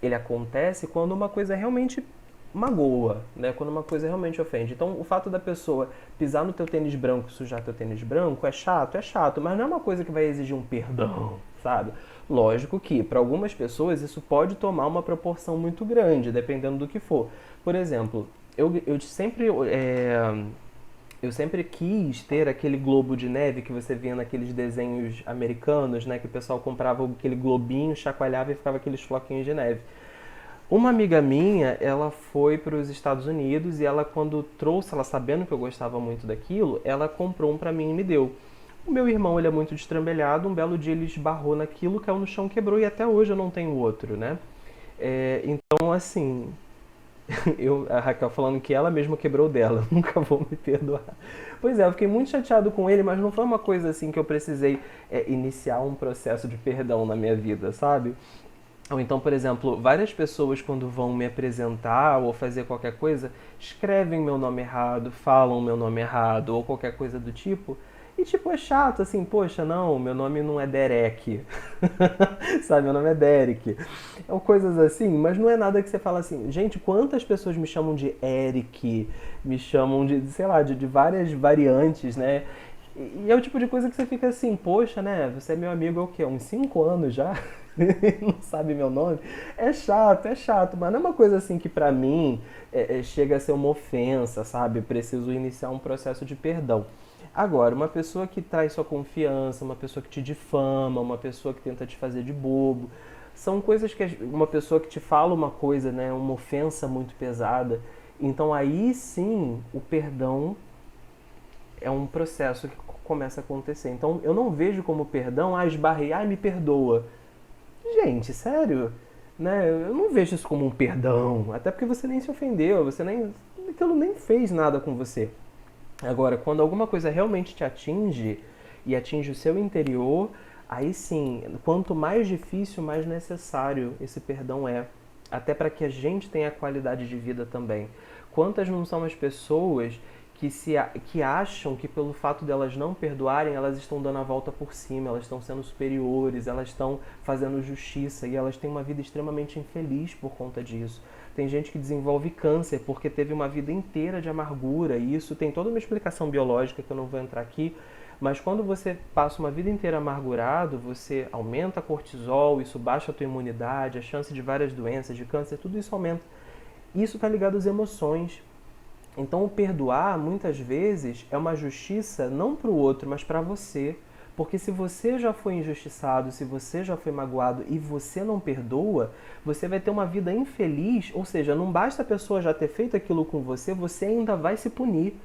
ele acontece quando uma coisa realmente magoa, né? Quando uma coisa realmente ofende. Então, o fato da pessoa pisar no teu tênis branco, sujar teu tênis branco, é chato, mas não é uma coisa que vai exigir um perdão, sabe? Lógico que, para algumas pessoas, isso pode tomar uma proporção muito grande, dependendo do que for. Por exemplo, eu sempre quis ter aquele globo de neve que você via naqueles desenhos americanos, né? Que o pessoal comprava aquele globinho, chacoalhava e ficava aqueles floquinhos de neve. Uma amiga minha, ela foi para os Estados Unidos e ela, quando trouxe, ela sabendo que eu gostava muito daquilo, ela comprou um para mim e me deu. O meu irmão, ele é muito destrambelhado, um belo dia ele esbarrou naquilo, caiu no chão, quebrou e até hoje eu não tenho outro, né? Então, assim, a Raquel falando que ela mesma quebrou dela, nunca vou me perdoar. Pois é, eu fiquei muito chateado com ele, mas não foi uma coisa assim que eu precisei iniciar um processo de perdão na minha vida, sabe? Ou então, por exemplo, várias pessoas quando vão me apresentar ou fazer qualquer coisa, escrevem meu nome errado, falam meu nome errado ou qualquer coisa do tipo. E tipo, é chato assim, poxa, não, meu nome não é Derek. Sabe, meu nome é Derek. Ou coisas assim, mas não é nada que você fala assim, gente, quantas pessoas me chamam de Eric, me chamam de, sei lá, de várias variantes, né? E é o tipo de coisa que você fica assim, poxa, né? Você é meu amigo há o quê? Uns 5 anos já? Não sabe meu nome? É chato, mas não é uma coisa assim que pra mim chega a ser uma ofensa, sabe? Eu preciso iniciar um processo de perdão. Agora, uma pessoa que traz sua confiança, uma pessoa que te difama, uma pessoa que tenta te fazer de bobo, são coisas que uma pessoa que te fala uma coisa, né, uma ofensa muito pesada. Então aí sim, o perdão é um processo que começa a acontecer. Então eu não vejo como perdão, esbarrei, me perdoa. Gente, sério? Né? Eu não vejo isso como um perdão, até porque você nem se ofendeu, aquilo nem fez nada com você. Agora, quando alguma coisa realmente te atinge e atinge o seu interior, aí sim, quanto mais difícil, mais necessário esse perdão é. Até para que a gente tenha qualidade de vida também. Quantas não são as pessoas que acham que pelo fato delas não perdoarem, elas estão dando a volta por cima, elas estão sendo superiores, elas estão fazendo justiça e elas têm uma vida extremamente infeliz por conta disso. Tem gente que desenvolve câncer porque teve uma vida inteira de amargura e isso tem toda uma explicação biológica que eu não vou entrar aqui, mas quando você passa uma vida inteira amargurado, você aumenta a cortisol, isso baixa a tua imunidade, a chance de várias doenças, de câncer, tudo isso aumenta. Isso está ligado às emoções. Então, o perdoar, muitas vezes, é uma justiça não para o outro, mas para você. Porque se você já foi injustiçado, se você já foi magoado e você não perdoa, você vai ter uma vida infeliz, ou seja, não basta a pessoa já ter feito aquilo com você, você ainda vai se punir.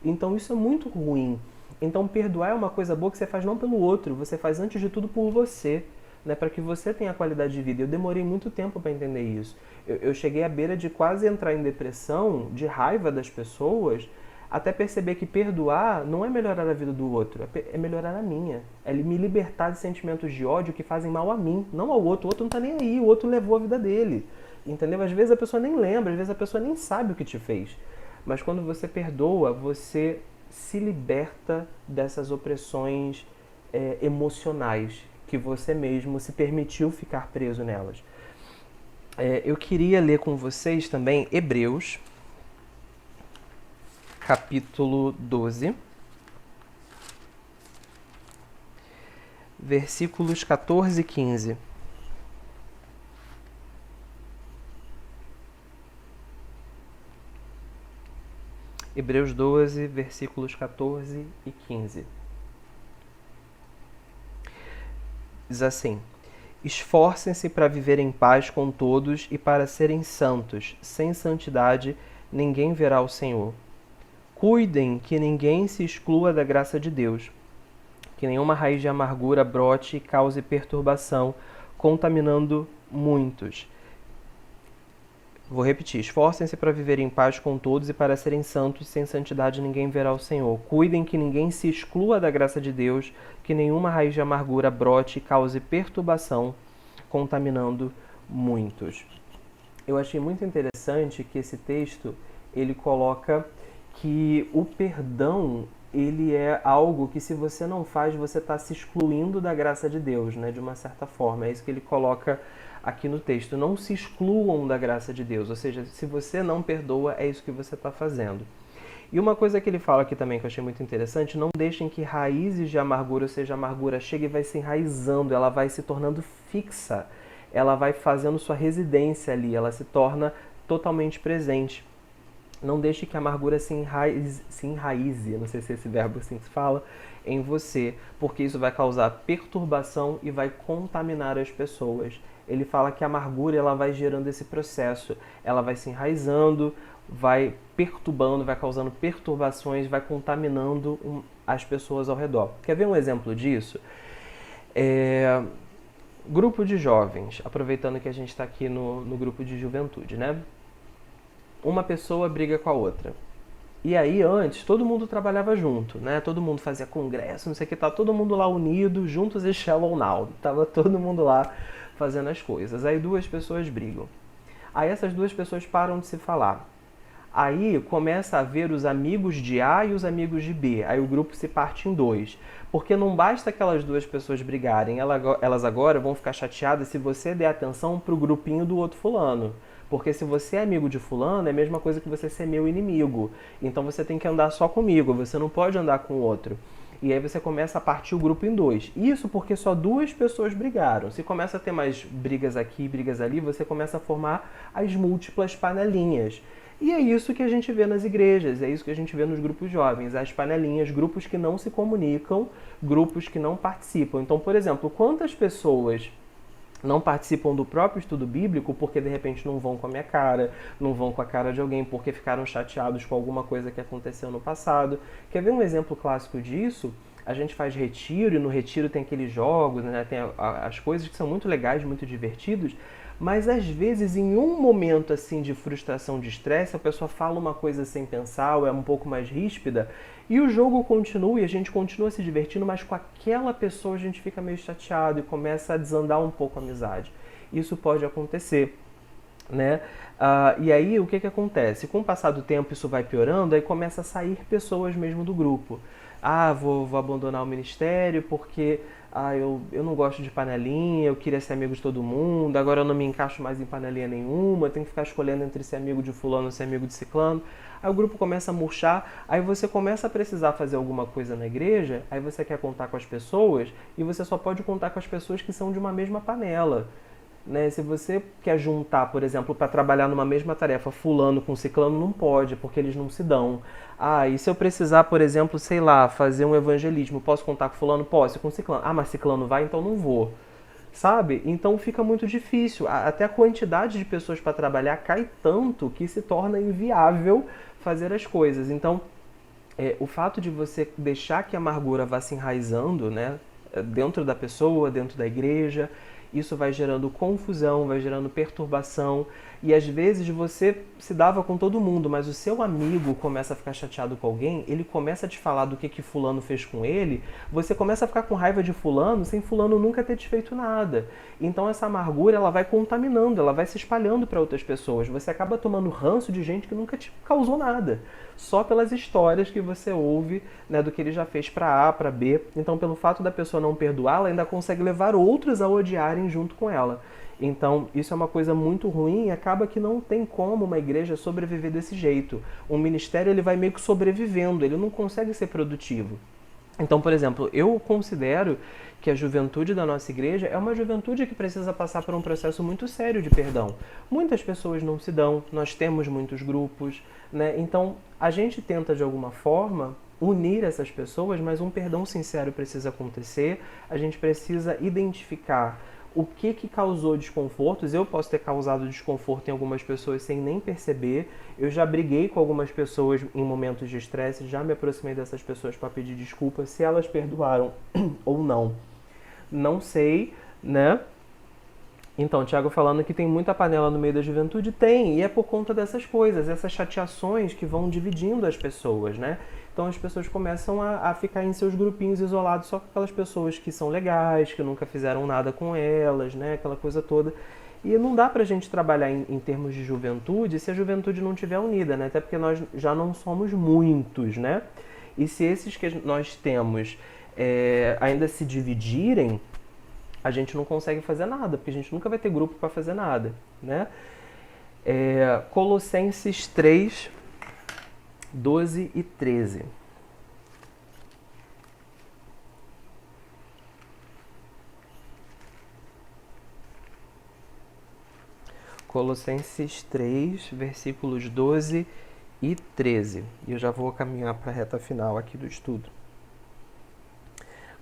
Então, isso é muito ruim. Então, perdoar é uma coisa boa que você faz não pelo outro, você faz antes de tudo por você. Né, para que você tenha qualidade de vida. Eu demorei muito tempo para entender isso. Eu cheguei à beira de quase entrar em depressão, de raiva das pessoas, até perceber que perdoar não é melhorar a vida do outro, é melhorar a minha. É me libertar de sentimentos de ódio que fazem mal a mim, não ao outro. O outro não tá nem aí, o outro levou a vida dele. Entendeu? Às vezes a pessoa nem lembra, às vezes a pessoa nem sabe o que te fez. Mas quando você perdoa, você se liberta dessas opressões emocionais que você mesmo se permitiu ficar preso nelas. Eu queria ler com vocês também Hebreus, capítulo 12, versículos 14 e 15. Hebreus 12, versículos 14 e 15. Diz assim: esforcem-se para viver em paz com todos e para serem santos. Sem santidade, ninguém verá o Senhor. Cuidem que ninguém se exclua da graça de Deus, que nenhuma raiz de amargura brote e cause perturbação, contaminando muitos. Vou repetir. Esforcem-se para viver em paz com todos e para serem santos. Sem santidade ninguém verá o Senhor. Cuidem que ninguém se exclua da graça de Deus, que nenhuma raiz de amargura brote e cause perturbação, contaminando muitos. Eu achei muito interessante que esse texto, ele coloca que o perdão, ele é algo que, se você não faz, você está se excluindo da graça de Deus, né? De uma certa forma. É isso que ele coloca aqui no texto. Não se excluam da graça de Deus. Ou seja, se você não perdoa, é isso que você está fazendo. E uma coisa que ele fala aqui também que eu achei muito interessante: não deixem que raízes de amargura, ou seja, a amargura chegue e vai se enraizando, ela vai se tornando fixa, ela vai fazendo sua residência ali, ela se torna totalmente presente. Não deixe que a amargura se enraize, não sei se esse verbo assim se fala, em você, porque isso vai causar perturbação e vai contaminar as pessoas. Ele fala que a amargura, ela vai gerando esse processo, ela vai se enraizando, vai perturbando, vai causando perturbações, vai contaminando as pessoas ao redor. Quer ver um exemplo disso? Grupo de jovens, aproveitando que a gente está aqui no grupo de juventude, né? Uma pessoa briga com a outra. E aí, antes, todo mundo trabalhava junto, né? Todo mundo fazia congresso, não sei o que, tá todo mundo lá unido, juntos e Shallow Now. Tava todo mundo lá fazendo as coisas. Aí duas pessoas brigam. Aí essas duas pessoas param de se falar. Aí começa a ver os amigos de A e os amigos de B. Aí o grupo se parte em dois. Porque não basta aquelas duas pessoas brigarem, elas agora vão ficar chateadas se você der atenção pro grupinho do outro fulano. Porque se você é amigo de fulano, é a mesma coisa que você ser meu inimigo. Então você tem que andar só comigo, você não pode andar com o outro. E aí você começa a partir o grupo em dois. Isso porque só duas pessoas brigaram. Se começa a ter mais brigas aqui, brigas ali, você começa a formar as múltiplas panelinhas. E é isso que a gente vê nas igrejas, é isso que a gente vê nos grupos jovens, as panelinhas, grupos que não se comunicam, grupos que não participam. Então, por exemplo, quantas pessoas não participam do próprio estudo bíblico porque de repente não vão com a minha cara, não vão com a cara de alguém porque ficaram chateados com alguma coisa que aconteceu no passado. Quer ver um exemplo clássico disso? A gente faz retiro e no retiro tem aqueles jogos, né? Tem as coisas que são muito legais, muito divertidos, mas às vezes em um momento assim de frustração, de estresse, a pessoa fala uma coisa sem pensar ou é um pouco mais ríspida e o jogo continua e a gente continua se divertindo, mas com aquela pessoa a gente fica meio chateado e começa a desandar um pouco a amizade. Isso pode acontecer, né? E aí o que acontece? Com o passar do tempo isso vai piorando, aí começa a sair pessoas mesmo do grupo. Vou abandonar o ministério porque eu não gosto de panelinha, eu queria ser amigo de todo mundo, agora eu não me encaixo mais em panelinha nenhuma, eu tenho que ficar escolhendo entre ser amigo de fulano ou ser amigo de ciclano. Aí o grupo começa a murchar, aí você começa a precisar fazer alguma coisa na igreja, aí você quer contar com as pessoas, e você só pode contar com as pessoas que são de uma mesma panela. Né? Se você quer juntar, por exemplo, para trabalhar numa mesma tarefa, fulano com ciclano, não pode, porque eles não se dão. E se eu precisar, por exemplo, sei lá, fazer um evangelismo, posso contar com fulano? Posso, com ciclano. Mas ciclano vai, então não vou. Sabe? Então fica muito difícil. Até a quantidade de pessoas para trabalhar cai tanto que se torna inviável fazer as coisas. Então, o fato de você deixar que a amargura vá se enraizando, né, dentro da pessoa, dentro da igreja, isso vai gerando confusão, vai gerando perturbação, e às vezes você se dava com todo mundo, mas o seu amigo começa a ficar chateado com alguém, ele começa a te falar do que fulano fez com ele, você começa a ficar com raiva de fulano, sem fulano nunca ter te feito nada. Então essa amargura, ela vai contaminando, ela vai se espalhando para outras pessoas, você acaba tomando ranço de gente que nunca te causou nada, só pelas histórias que você ouve, né, do que ele já fez para A, para B. Então pelo fato da pessoa não perdoar, ela ainda consegue levar outros a odiarem junto com ela. Então, isso é uma coisa muito ruim e acaba que não tem como uma igreja sobreviver desse jeito. Um ministério, ele vai meio que sobrevivendo, ele não consegue ser produtivo. Então, por exemplo, eu considero que a juventude da nossa igreja é uma juventude que precisa passar por um processo muito sério de perdão. Muitas pessoas não se dão, nós temos muitos grupos, né? Então, a gente tenta, de alguma forma, unir essas pessoas, mas um perdão sincero precisa acontecer, a gente precisa identificar o que causou desconfortos. Eu posso ter causado desconforto em algumas pessoas sem nem perceber. Eu já briguei com algumas pessoas em momentos de estresse, já me aproximei dessas pessoas para pedir desculpas, se elas perdoaram ou não. Não sei, né? Então, Tiago falando que tem muita panela no meio da juventude, tem, e é por conta dessas coisas, essas chateações que vão dividindo as pessoas, né? Então as pessoas começam a ficar em seus grupinhos isolados só com aquelas pessoas que são legais, que nunca fizeram nada com elas, né? Aquela coisa toda. E não dá pra gente trabalhar em termos de juventude se a juventude não estiver unida, né? Até porque nós já não somos muitos, né? E se esses que nós temos ainda se dividirem, a gente não consegue fazer nada, porque a gente nunca vai ter grupo para fazer nada, né? Colossenses 3, 12 e 13. Colossenses 3, versículos 12 e 13. E eu já vou caminhar para a reta final aqui do estudo.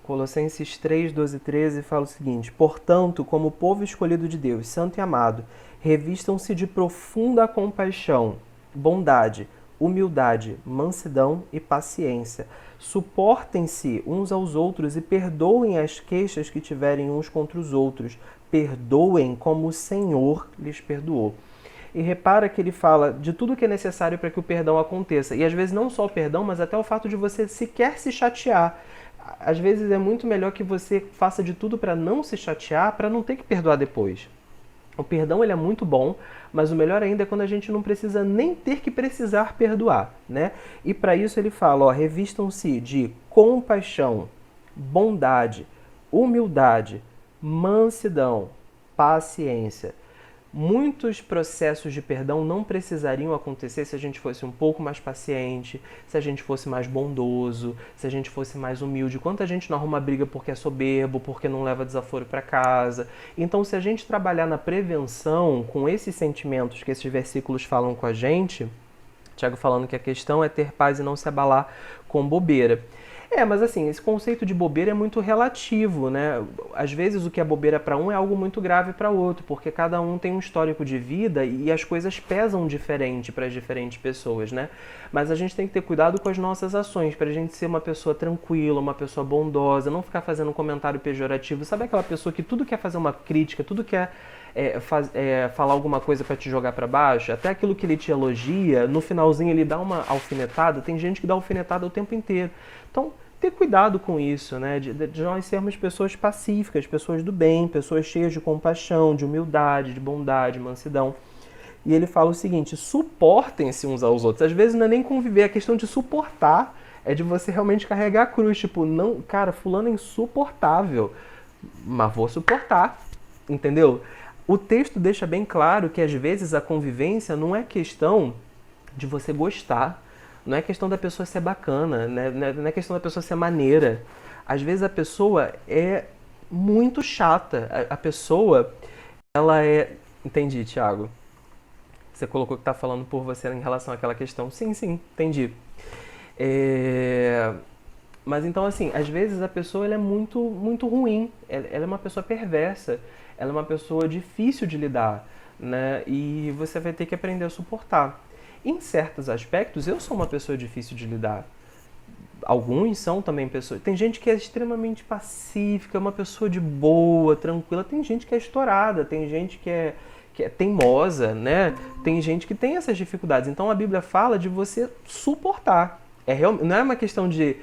Colossenses 3, 12 e 13 fala o seguinte: portanto, como povo escolhido de Deus, santo e amado, revistam-se de profunda compaixão, bondade, humildade, mansidão e paciência. Suportem-se uns aos outros e perdoem as queixas que tiverem uns contra os outros. Perdoem como o Senhor lhes perdoou. E repara que ele fala de tudo que é necessário para que o perdão aconteça. E às vezes não só o perdão, mas até o fato de você sequer se chatear. Às vezes é muito melhor que você faça de tudo para não se chatear, para não ter que perdoar depois. O perdão ele é muito bom, mas o melhor ainda é quando a gente não precisa nem ter que precisar perdoar, né? E para isso ele fala, revistam-se de compaixão, bondade, humildade, mansidão, paciência. Muitos processos de perdão não precisariam acontecer se a gente fosse um pouco mais paciente, se a gente fosse mais bondoso, se a gente fosse mais humilde. Quanta gente não arruma briga porque é soberbo, porque não leva desaforo para casa. Então, se a gente trabalhar na prevenção com esses sentimentos que esses versículos falam com a gente, Tiago falando que a questão é ter paz e não se abalar com bobeira. Mas assim, esse conceito de bobeira é muito relativo, né? Às vezes o que é bobeira para um é algo muito grave para outro, porque cada um tem um histórico de vida e as coisas pesam diferente para as diferentes pessoas, né? Mas a gente tem que ter cuidado com as nossas ações, para a gente ser uma pessoa tranquila, uma pessoa bondosa, não ficar fazendo um comentário pejorativo. Sabe aquela pessoa que tudo quer fazer uma crítica, tudo quer falar alguma coisa para te jogar para baixo? Até aquilo que ele te elogia, no finalzinho ele dá uma alfinetada. Tem gente que dá alfinetada o tempo inteiro. Então, ter cuidado com isso, né? De nós sermos pessoas pacíficas, pessoas do bem, pessoas cheias de compaixão, de humildade, de bondade, mansidão. E ele fala o seguinte: suportem-se uns aos outros. Às vezes não é nem conviver, a questão de suportar é de você realmente carregar a cruz. Tipo, não, cara, fulano é insuportável, mas vou suportar, entendeu? O texto deixa bem claro que às vezes a convivência não é questão de você gostar, não é questão da pessoa ser bacana, né? Não é questão da pessoa ser maneira. Às vezes a pessoa é muito chata. A pessoa, ela é... Entendi, Thiago. Você colocou que tá falando por você em relação àquela questão. Sim, entendi. Mas então, assim, às vezes a pessoa ela é muito, muito ruim. Ela é uma pessoa perversa. Ela é uma pessoa difícil de lidar, né? E você vai ter que aprender a suportar. Em certos aspectos, eu sou uma pessoa difícil de lidar. Alguns são também pessoas... Tem gente que é extremamente pacífica, uma pessoa de boa, tranquila. Tem gente que é estourada, tem gente que é teimosa, né? Tem gente que tem essas dificuldades. Então a Bíblia fala de você suportar. Não é uma questão de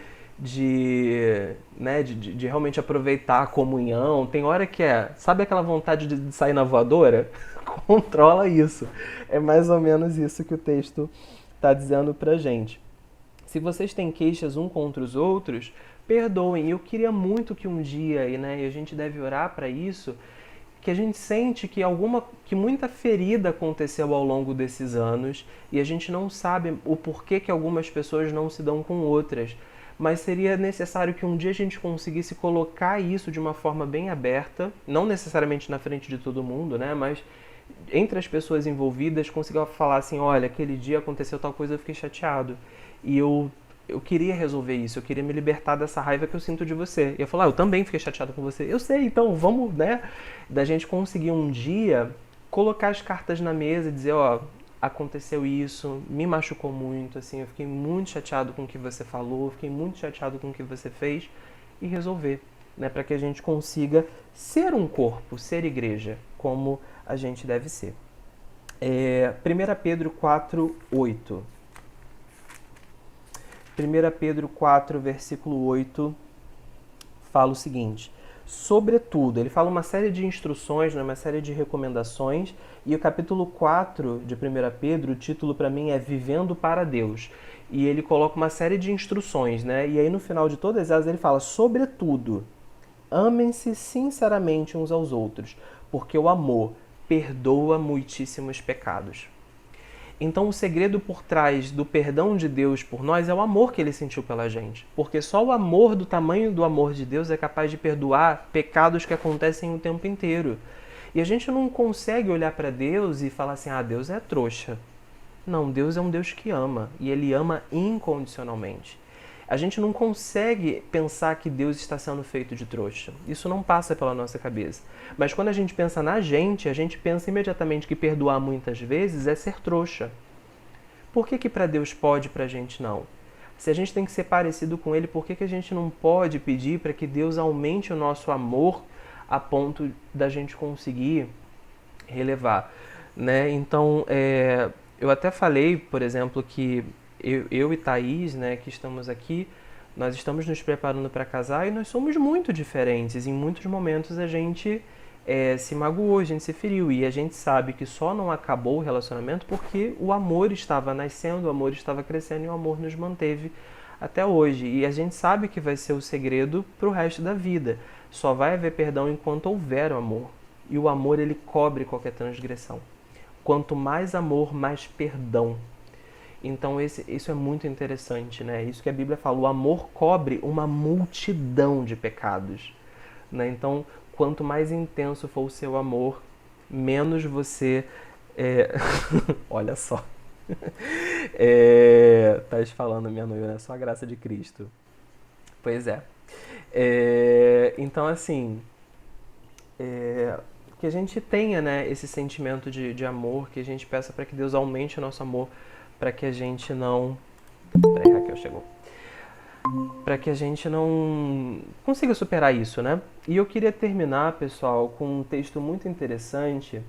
realmente aproveitar a comunhão. Tem hora que sabe aquela vontade de sair na voadora? Controla isso. É mais ou menos isso que o texto está dizendo pra gente. Se vocês têm queixas um contra os outros, perdoem. Eu queria muito que um dia, e a gente deve orar para isso, que a gente sente que muita ferida aconteceu ao longo desses anos e a gente não sabe o porquê que algumas pessoas não se dão com outras. Mas seria necessário que um dia a gente conseguisse colocar isso de uma forma bem aberta, não necessariamente na frente de todo mundo, né? Mas entre as pessoas envolvidas, conseguir falar assim: olha, aquele dia aconteceu tal coisa, eu fiquei chateado. E eu queria resolver isso, eu queria me libertar dessa raiva que eu sinto de você. E eu falar: eu também fiquei chateado com você. Eu sei, então vamos, da gente conseguir um dia colocar as cartas na mesa e dizer: aconteceu isso, me machucou muito, assim, eu fiquei muito chateado com o que você falou, fiquei muito chateado com o que você fez, e resolver, né, para que a gente consiga ser um corpo, ser igreja, como a gente deve ser. 1 Pedro 4, 8. 1 Pedro 4, versículo 8, fala o seguinte: sobretudo, ele fala uma série de instruções, né, uma série de recomendações, e o capítulo 4 de 1 Pedro, o título para mim é Vivendo para Deus. E ele coloca uma série de instruções, né? E aí no final de todas elas ele fala: sobretudo, amem-se sinceramente uns aos outros, porque o amor perdoa muitíssimos pecados. Então o segredo por trás do perdão de Deus por nós é o amor que ele sentiu pela gente. Porque só o amor do tamanho do amor de Deus é capaz de perdoar pecados que acontecem o tempo inteiro. E a gente não consegue olhar para Deus e falar assim: ah, Deus é trouxa. Não, Deus é um Deus que ama, e ele ama incondicionalmente. A gente não consegue pensar que Deus está sendo feito de trouxa. Isso não passa pela nossa cabeça. Mas quando a gente pensa na gente, a gente pensa imediatamente que perdoar muitas vezes é ser trouxa. Por que para Deus pode e para a gente não? Se a gente tem que ser parecido com Ele, por que a gente não pode pedir para que Deus aumente o nosso amor a ponto da gente conseguir relevar, né? Então, eu até falei, por exemplo, que eu e Thaís, né, que estamos aqui, nós estamos nos preparando para casar e nós somos muito diferentes. Em muitos momentos a gente se magoou, a gente se feriu, e a gente sabe que só não acabou o relacionamento porque o amor estava nascendo, o amor estava crescendo e o amor nos manteve até hoje. E a gente sabe que vai ser o segredo para o resto da vida. Só vai haver perdão enquanto houver o amor. E o amor, ele cobre qualquer transgressão. Quanto mais amor, mais perdão. Então isso é muito interessante, né? Isso que a Bíblia fala: o amor cobre uma multidão de pecados, né? Então, quanto mais intenso for o seu amor, menos você... Olha só. Tá falando, minha noiva, é só a graça de Cristo. Pois é. Então, assim... que a gente tenha, né, esse sentimento de amor, que a gente peça para que Deus aumente o nosso amor, para que a gente não... Peraí, Raquel chegou. Para que a gente não consiga superar isso, né? E eu queria terminar, pessoal, com um texto muito interessante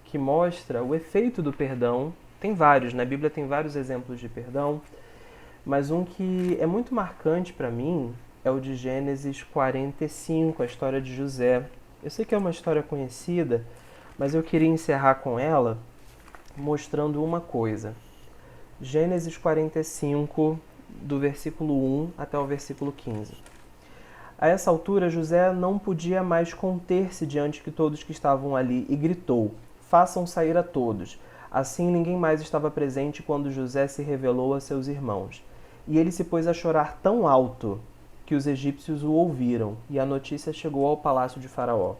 que mostra o efeito do perdão. Tem vários, na Bíblia tem vários exemplos de perdão, mas um que é muito marcante para mim é o de Gênesis 45, a história de José. Eu sei que é uma história conhecida, mas eu queria encerrar com ela mostrando uma coisa. Gênesis 45, do versículo 1 até o versículo 15. A essa altura, José não podia mais conter-se diante de todos que estavam ali e gritou: façam sair a todos. Assim ninguém mais estava presente quando José se revelou a seus irmãos. E ele se pôs a chorar tão alto que os egípcios o ouviram, e a notícia chegou ao palácio de Faraó.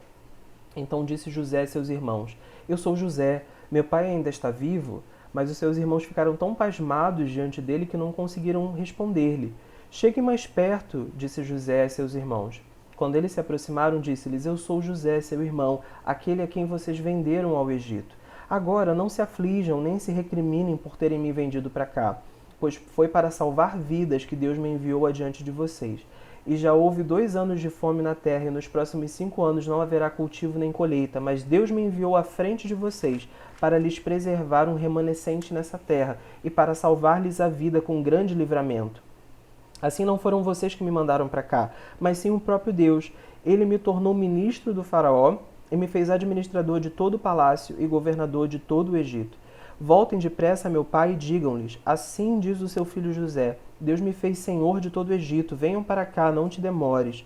Então disse José a seus irmãos: eu sou José, meu pai ainda está vivo? Mas os seus irmãos ficaram tão pasmados diante dele que não conseguiram responder-lhe. Cheguem mais perto, disse José a seus irmãos. Quando eles se aproximaram, disse-lhes: eu sou José, seu irmão, aquele a quem vocês venderam ao Egito. Agora não se aflijam, nem se recriminem por terem me vendido para cá, pois foi para salvar vidas que Deus me enviou adiante de vocês. E já houve 2 anos de fome na terra, e nos próximos 5 anos não haverá cultivo nem colheita, mas Deus me enviou à frente de vocês, para lhes preservar um remanescente nessa terra, e para salvar-lhes a vida com grande livramento. Assim não foram vocês que me mandaram para cá, mas sim o próprio Deus. Ele me tornou ministro do Faraó, e me fez administrador de todo o palácio e governador de todo o Egito. Voltem depressa a meu pai e digam-lhes: assim diz o seu filho José, Deus me fez senhor de todo o Egito, venham para cá, não te demores.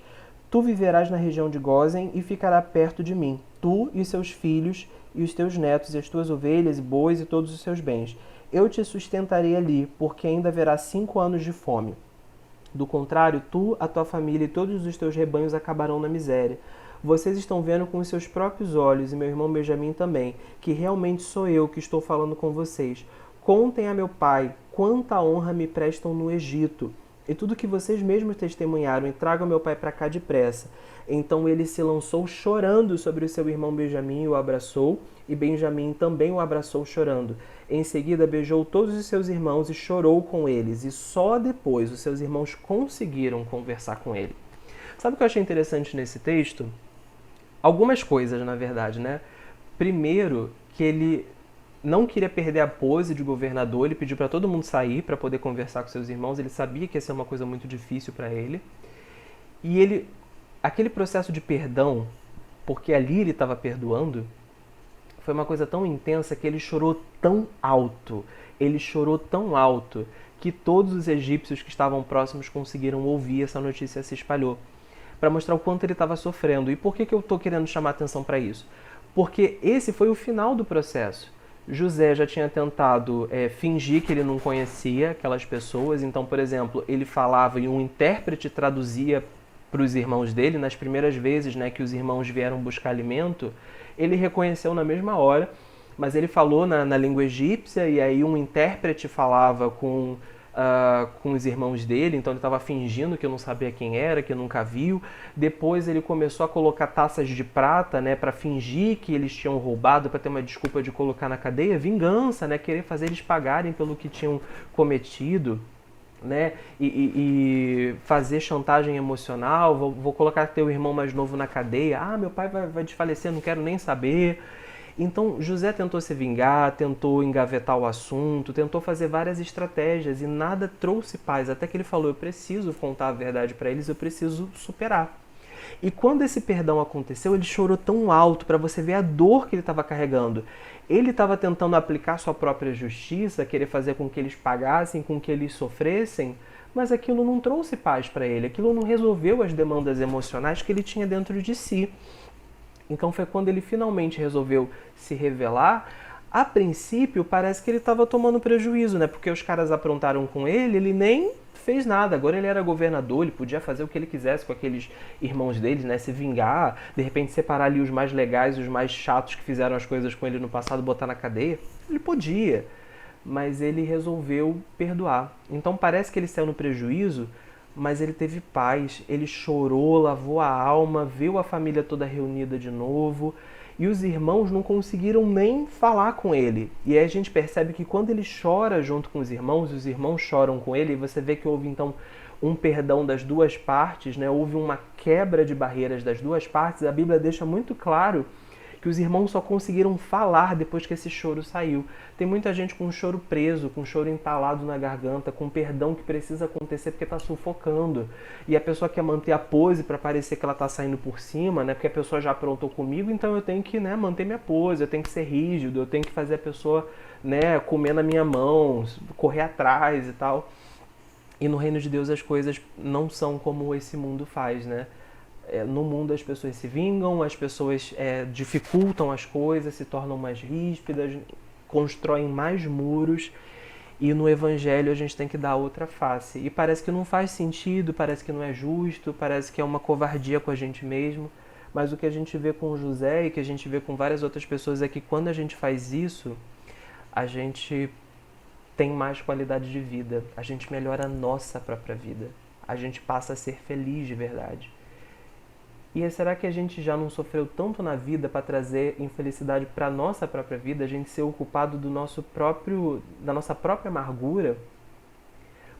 Tu viverás na região de Gósen e ficará perto de mim, tu e seus filhos e os teus netos e as tuas ovelhas e bois e todos os seus bens. Eu te sustentarei ali, porque ainda haverá 5 anos de fome. Do contrário, tu, a tua família e todos os teus rebanhos acabarão na miséria. Vocês estão vendo com os seus próprios olhos, e meu irmão Benjamim também, que realmente sou eu que estou falando com vocês. Contem a meu pai quanta honra me prestam no Egito, e tudo que vocês mesmos testemunharam, e tragam meu pai para cá depressa. Então ele se lançou chorando sobre o seu irmão Benjamim e o abraçou, e Benjamim também o abraçou chorando. Em seguida beijou todos os seus irmãos e chorou com eles, e só depois os seus irmãos conseguiram conversar com ele. Sabe o que eu achei interessante nesse texto? Algumas coisas, na verdade, né? Primeiro, que ele não queria perder a pose de governador, ele pediu para todo mundo sair para poder conversar com seus irmãos, ele sabia que ia ser uma coisa muito difícil para ele. E ele, aquele processo de perdão, porque ali ele estava perdoando, foi uma coisa tão intensa que ele chorou tão alto, que todos os egípcios que estavam próximos conseguiram ouvir, essa notícia se espalhou, para mostrar o quanto ele estava sofrendo. E por que eu estou querendo chamar atenção para isso? Porque esse foi o final do processo. José já tinha tentado fingir que ele não conhecia aquelas pessoas. Então, por exemplo, ele falava e um intérprete traduzia para os irmãos dele. Nas primeiras vezes, né, que os irmãos vieram buscar alimento, ele reconheceu na mesma hora, mas ele falou na língua egípcia e aí um intérprete falava com os irmãos dele, então ele estava fingindo que eu não sabia quem era, que eu nunca viu. Depois ele começou a colocar taças de prata, né, para fingir que eles tinham roubado, para ter uma desculpa de colocar na cadeia, vingança, né, querer fazer eles pagarem pelo que tinham cometido, né, e fazer chantagem emocional. Vou colocar teu irmão mais novo na cadeia, meu pai vai desfalecer, não quero nem saber. Então José tentou se vingar, tentou engavetar o assunto, tentou fazer várias estratégias e nada trouxe paz, até que ele falou: eu preciso contar a verdade para eles, eu preciso superar. E quando esse perdão aconteceu, ele chorou tão alto, para você ver a dor que ele estava carregando. Ele estava tentando aplicar sua própria justiça, querer fazer com que eles pagassem, com que eles sofressem, mas aquilo não trouxe paz para ele, aquilo não resolveu as demandas emocionais que ele tinha dentro de si. Então foi quando ele finalmente resolveu se revelar. A princípio parece que ele estava tomando prejuízo, né? Porque os caras aprontaram com ele nem fez nada. Agora ele era governador, ele podia fazer o que ele quisesse com aqueles irmãos dele, né? Se vingar, de repente separar ali os mais legais e os mais chatos que fizeram as coisas com ele no passado, botar na cadeia. Ele podia, mas ele resolveu perdoar. Então parece que ele saiu no prejuízo, mas ele teve paz, ele chorou, lavou a alma, viu a família toda reunida de novo, e os irmãos não conseguiram nem falar com ele. E aí a gente percebe que quando ele chora junto com os irmãos choram com ele, e você vê que houve então um perdão das duas partes, né? Houve uma quebra de barreiras das duas partes. A Bíblia deixa muito claro que os irmãos só conseguiram falar depois que esse choro saiu. Tem muita gente com um choro preso, com um choro entalado na garganta, com perdão que precisa acontecer porque está sufocando. E a pessoa quer manter a pose para parecer que ela está saindo por cima, né? Porque a pessoa já aprontou comigo, então eu tenho que, né, manter minha pose, eu tenho que ser rígido, eu tenho que fazer a pessoa, né, comer na minha mão, correr atrás e tal. E no reino de Deus as coisas não são como esse mundo faz, né? No mundo as pessoas se vingam, as pessoas dificultam as coisas, se tornam mais ríspidas, constroem mais muros, e no Evangelho a gente tem que dar outra face. E parece que não faz sentido, parece que não é justo, parece que é uma covardia com a gente mesmo, mas o que a gente vê com o José e que a gente vê com várias outras pessoas é que quando a gente faz isso, a gente tem mais qualidade de vida, a gente melhora a nossa própria vida, a gente passa a ser feliz de verdade. E será que a gente já não sofreu tanto na vida para trazer infelicidade para a nossa própria vida, a gente ser o culpado da nossa própria amargura?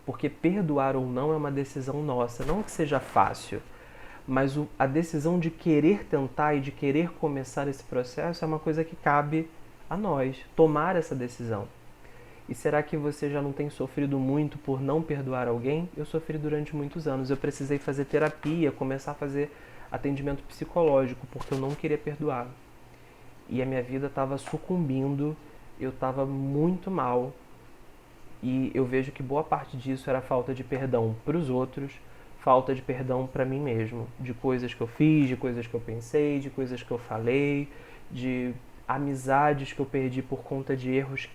Porque perdoar ou não é uma decisão nossa, não que seja fácil, mas a decisão de querer tentar e de querer começar esse processo é uma coisa que cabe a nós, tomar essa decisão. E será que você já não tem sofrido muito por não perdoar alguém? Eu sofri durante muitos anos, eu precisei fazer terapia, começar a fazer atendimento psicológico, porque eu não queria perdoar. E a minha vida estava sucumbindo, eu estava muito mal. E eu vejo que boa parte disso era falta de perdão para os outros, falta de perdão para mim mesmo. De coisas que eu fiz, de coisas que eu pensei, de coisas que eu falei, de amizades que eu perdi por conta de erros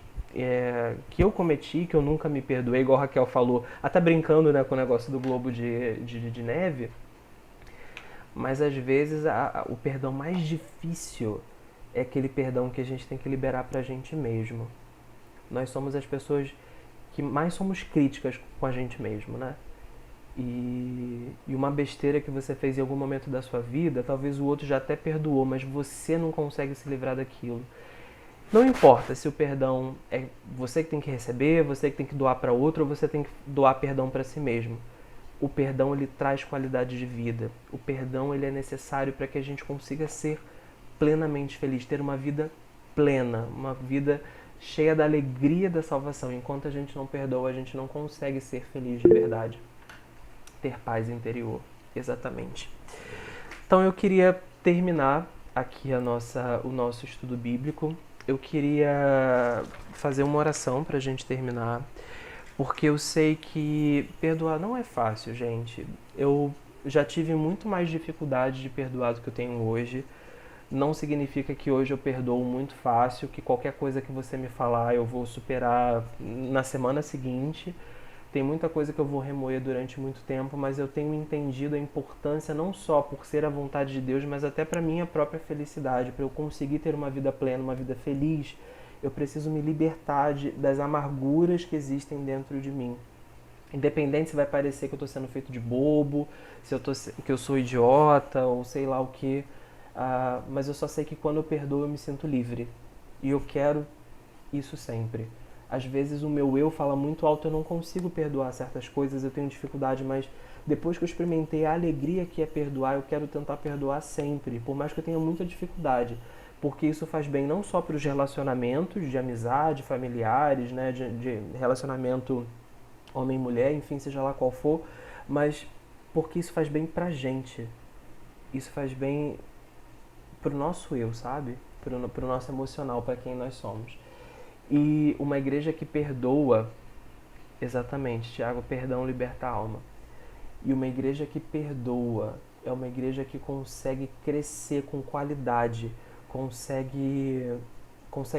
que eu cometi, que eu nunca me perdoei, igual a Raquel falou, até brincando, né, com o negócio do globo de neve. Mas às vezes o perdão mais difícil é aquele perdão que a gente tem que liberar pra gente mesmo. Nós somos as pessoas que mais somos críticas com a gente mesmo, né? E uma besteira que você fez em algum momento da sua vida, talvez o outro já até perdoou, mas você não consegue se livrar daquilo. Não importa se o perdão é você que tem que receber, você que tem que doar para outro, ou você tem que doar perdão para si mesmo. o perdão ele traz qualidade de vida. O perdão ele é necessário para que a gente consiga ser plenamente feliz, ter uma vida plena, uma vida cheia da alegria da salvação. Enquanto a gente não perdoa, a gente não consegue ser feliz de verdade, ter paz interior. Exatamente. Então eu queria terminar aqui o nosso estudo bíblico. Eu queria fazer uma oração para a gente terminar, porque eu sei que perdoar não é fácil, gente. Eu já tive muito mais dificuldade de perdoar do que eu tenho hoje. Não significa que hoje eu perdoo muito fácil, que qualquer coisa que você me falar eu vou superar na semana seguinte. Tem muita coisa que eu vou remoer durante muito tempo, mas eu tenho entendido a importância não só por ser a vontade de Deus, mas até para minha própria felicidade, para eu conseguir ter uma vida plena, uma vida feliz. Eu preciso me libertar das amarguras que existem dentro de mim. Independente se vai parecer que eu estou sendo feito de bobo, que eu sou idiota ou sei lá o que, mas eu só sei que quando eu perdoo eu me sinto livre. E eu quero isso sempre. Às vezes o meu eu fala muito alto, eu não consigo perdoar certas coisas, eu tenho dificuldade, mas depois que eu experimentei a alegria que é perdoar, eu quero tentar perdoar sempre, por mais que eu tenha muita dificuldade. Porque isso faz bem não só para os relacionamentos de amizade, familiares, né, de relacionamento homem-mulher, enfim, seja lá qual for, mas porque isso faz bem pra gente. Isso faz bem pro nosso eu, sabe? Pro nosso emocional, para quem nós somos. E uma igreja que perdoa, exatamente, Tiago, perdão liberta a alma. E uma igreja que perdoa é uma igreja que consegue crescer com qualidade, consegue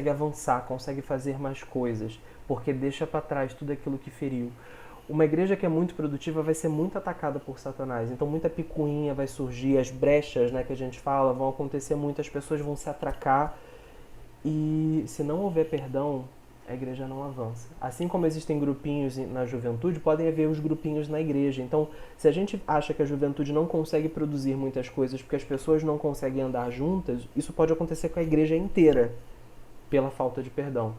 avançar, consegue fazer mais coisas, porque deixa para trás tudo aquilo que feriu. Uma igreja que é muito produtiva vai ser muito atacada por Satanás, então muita picuinha vai surgir, as brechas, né, que a gente fala, vão acontecer muito, as pessoas vão se atracar, e se não houver perdão, a igreja não avança. Assim como existem grupinhos na juventude, podem haver os grupinhos na igreja. Então, se a gente acha que a juventude não consegue produzir muitas coisas porque as pessoas não conseguem andar juntas, isso pode acontecer com a igreja inteira, pela falta de perdão.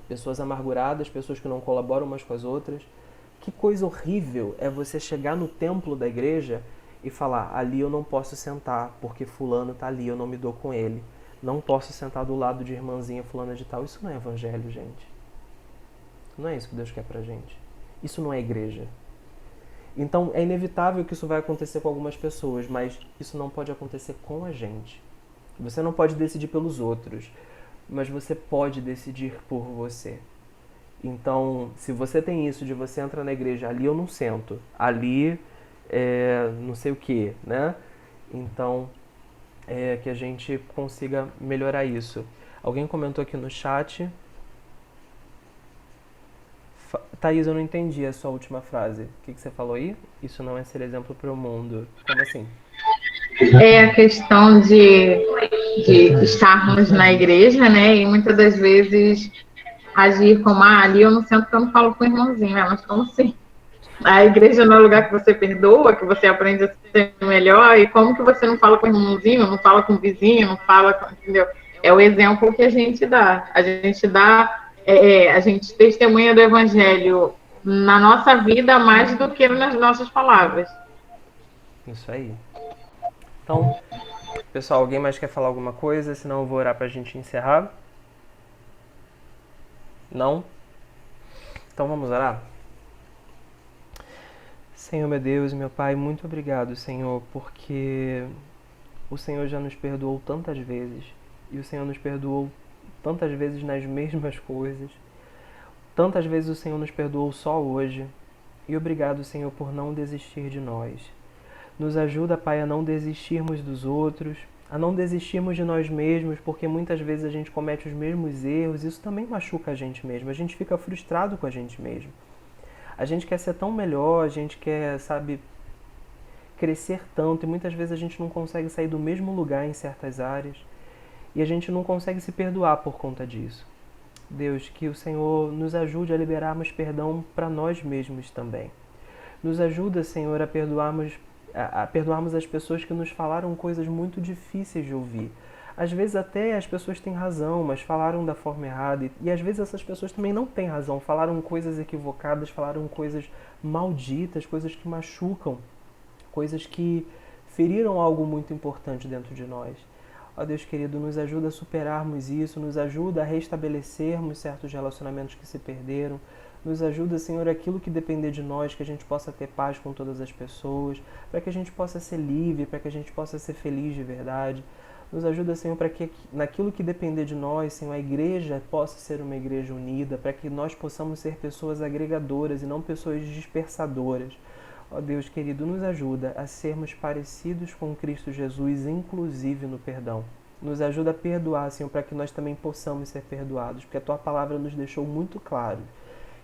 Pessoas amarguradas, pessoas que não colaboram umas com as outras. Que coisa horrível é você chegar no templo da igreja e falar, ali eu não posso sentar, porque fulano está ali, eu não me dou com ele. Não posso sentar do lado de irmãzinha fulana de tal. Isso não é evangelho, gente. Não é isso que Deus quer pra gente. Isso não é igreja. Então, é inevitável que isso vai acontecer com algumas pessoas, mas isso não pode acontecer com a gente. Você não pode decidir pelos outros, mas você pode decidir por você. Então, se você tem isso de você entra na igreja, ali eu não sento, ali não sei o que, né? Então, que a gente consiga melhorar isso. Alguém comentou aqui no chat. Thaís, eu não entendi a sua última frase. O que você falou aí? Isso não é ser exemplo para o mundo. Como assim? É a questão de estarmos na igreja, né? E muitas das vezes agir como, ali eu não sento porque eu não falo com o irmãozinho, né? Mas como assim? A igreja não é o lugar que você perdoa, que você aprende a ser melhor, e como que você não fala com o irmãozinho, não fala com o vizinho, não fala com, entendeu? É o exemplo que a gente dá. A gente testemunha do evangelho na nossa vida mais do que nas nossas palavras. Isso aí. Então, pessoal, alguém mais quer falar alguma coisa? Senão eu vou orar pra gente encerrar. Não? Então vamos orar? Senhor, meu Deus e meu Pai, muito obrigado, Senhor, porque o Senhor já nos perdoou tantas vezes. E o Senhor nos perdoou tantas vezes nas mesmas coisas. Tantas vezes o Senhor nos perdoou só hoje. E obrigado, Senhor, por não desistir de nós. Nos ajuda, Pai, a não desistirmos dos outros, a não desistirmos de nós mesmos, porque muitas vezes a gente comete os mesmos erros. Isso também machuca a gente mesmo. A gente fica frustrado com a gente mesmo. A gente quer ser tão melhor, a gente quer, sabe, crescer tanto, e muitas vezes a gente não consegue sair do mesmo lugar em certas áreas, e a gente não consegue se perdoar por conta disso. Deus, que o Senhor nos ajude a liberarmos perdão para nós mesmos também. Nos ajuda, Senhor, a perdoarmos as pessoas que nos falaram coisas muito difíceis de ouvir. Às vezes até as pessoas têm razão, mas falaram da forma errada. E às vezes essas pessoas também não têm razão. Falaram coisas equivocadas, falaram coisas malditas, coisas que machucam, coisas que feriram algo muito importante dentro de nós. Ó Deus querido, nos ajuda a superarmos isso, nos ajuda a restabelecermos certos relacionamentos que se perderam, nos ajuda, Senhor, aquilo que depender de nós, que a gente possa ter paz com todas as pessoas, para que a gente possa ser livre, para que a gente possa ser feliz de verdade. Nos ajuda, Senhor, para que naquilo que depender de nós, Senhor, a igreja possa ser uma igreja unida, para que nós possamos ser pessoas agregadoras e não pessoas dispersadoras. Ó Deus querido, nos ajuda a sermos parecidos com Cristo Jesus, inclusive no perdão. Nos ajuda a perdoar, Senhor, para que nós também possamos ser perdoados, porque a Tua palavra nos deixou muito claro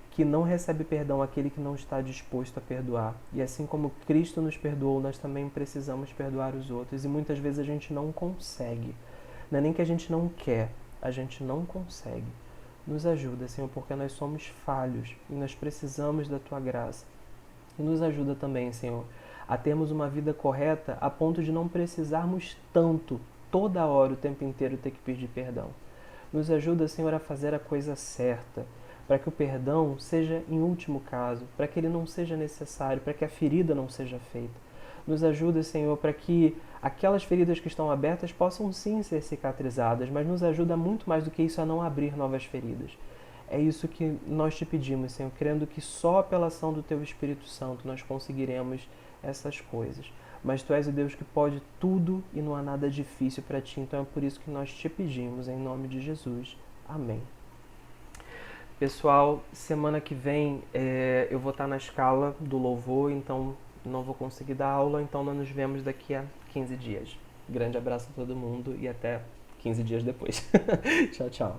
que não recebe perdão aquele que não está disposto a perdoar. E assim como Cristo nos perdoou, nós também precisamos perdoar os outros. E muitas vezes a gente não consegue. Não é nem que a gente não quer, a gente não consegue. Nos ajuda, Senhor, porque nós somos falhos e nós precisamos da Tua graça. E nos ajuda também, Senhor, a termos uma vida correta a ponto de não precisarmos tanto, toda hora, o tempo inteiro, ter que pedir perdão. Nos ajuda, Senhor, a fazer a coisa certa, para que o perdão seja em último caso, para que ele não seja necessário, para que a ferida não seja feita. Nos ajuda, Senhor, para que aquelas feridas que estão abertas possam sim ser cicatrizadas, mas nos ajuda muito mais do que isso a não abrir novas feridas. É isso que nós te pedimos, Senhor, crendo que só pela ação do Teu Espírito Santo nós conseguiremos essas coisas. Mas Tu és o Deus que pode tudo e não há nada difícil para Ti, então é por isso que nós te pedimos, em nome de Jesus. Amém. Pessoal, semana que vem eu vou estar na escala do louvor, então não vou conseguir dar aula, então nós nos vemos daqui a 15 dias. Grande abraço a todo mundo e até 15 dias depois. Tchau, tchau.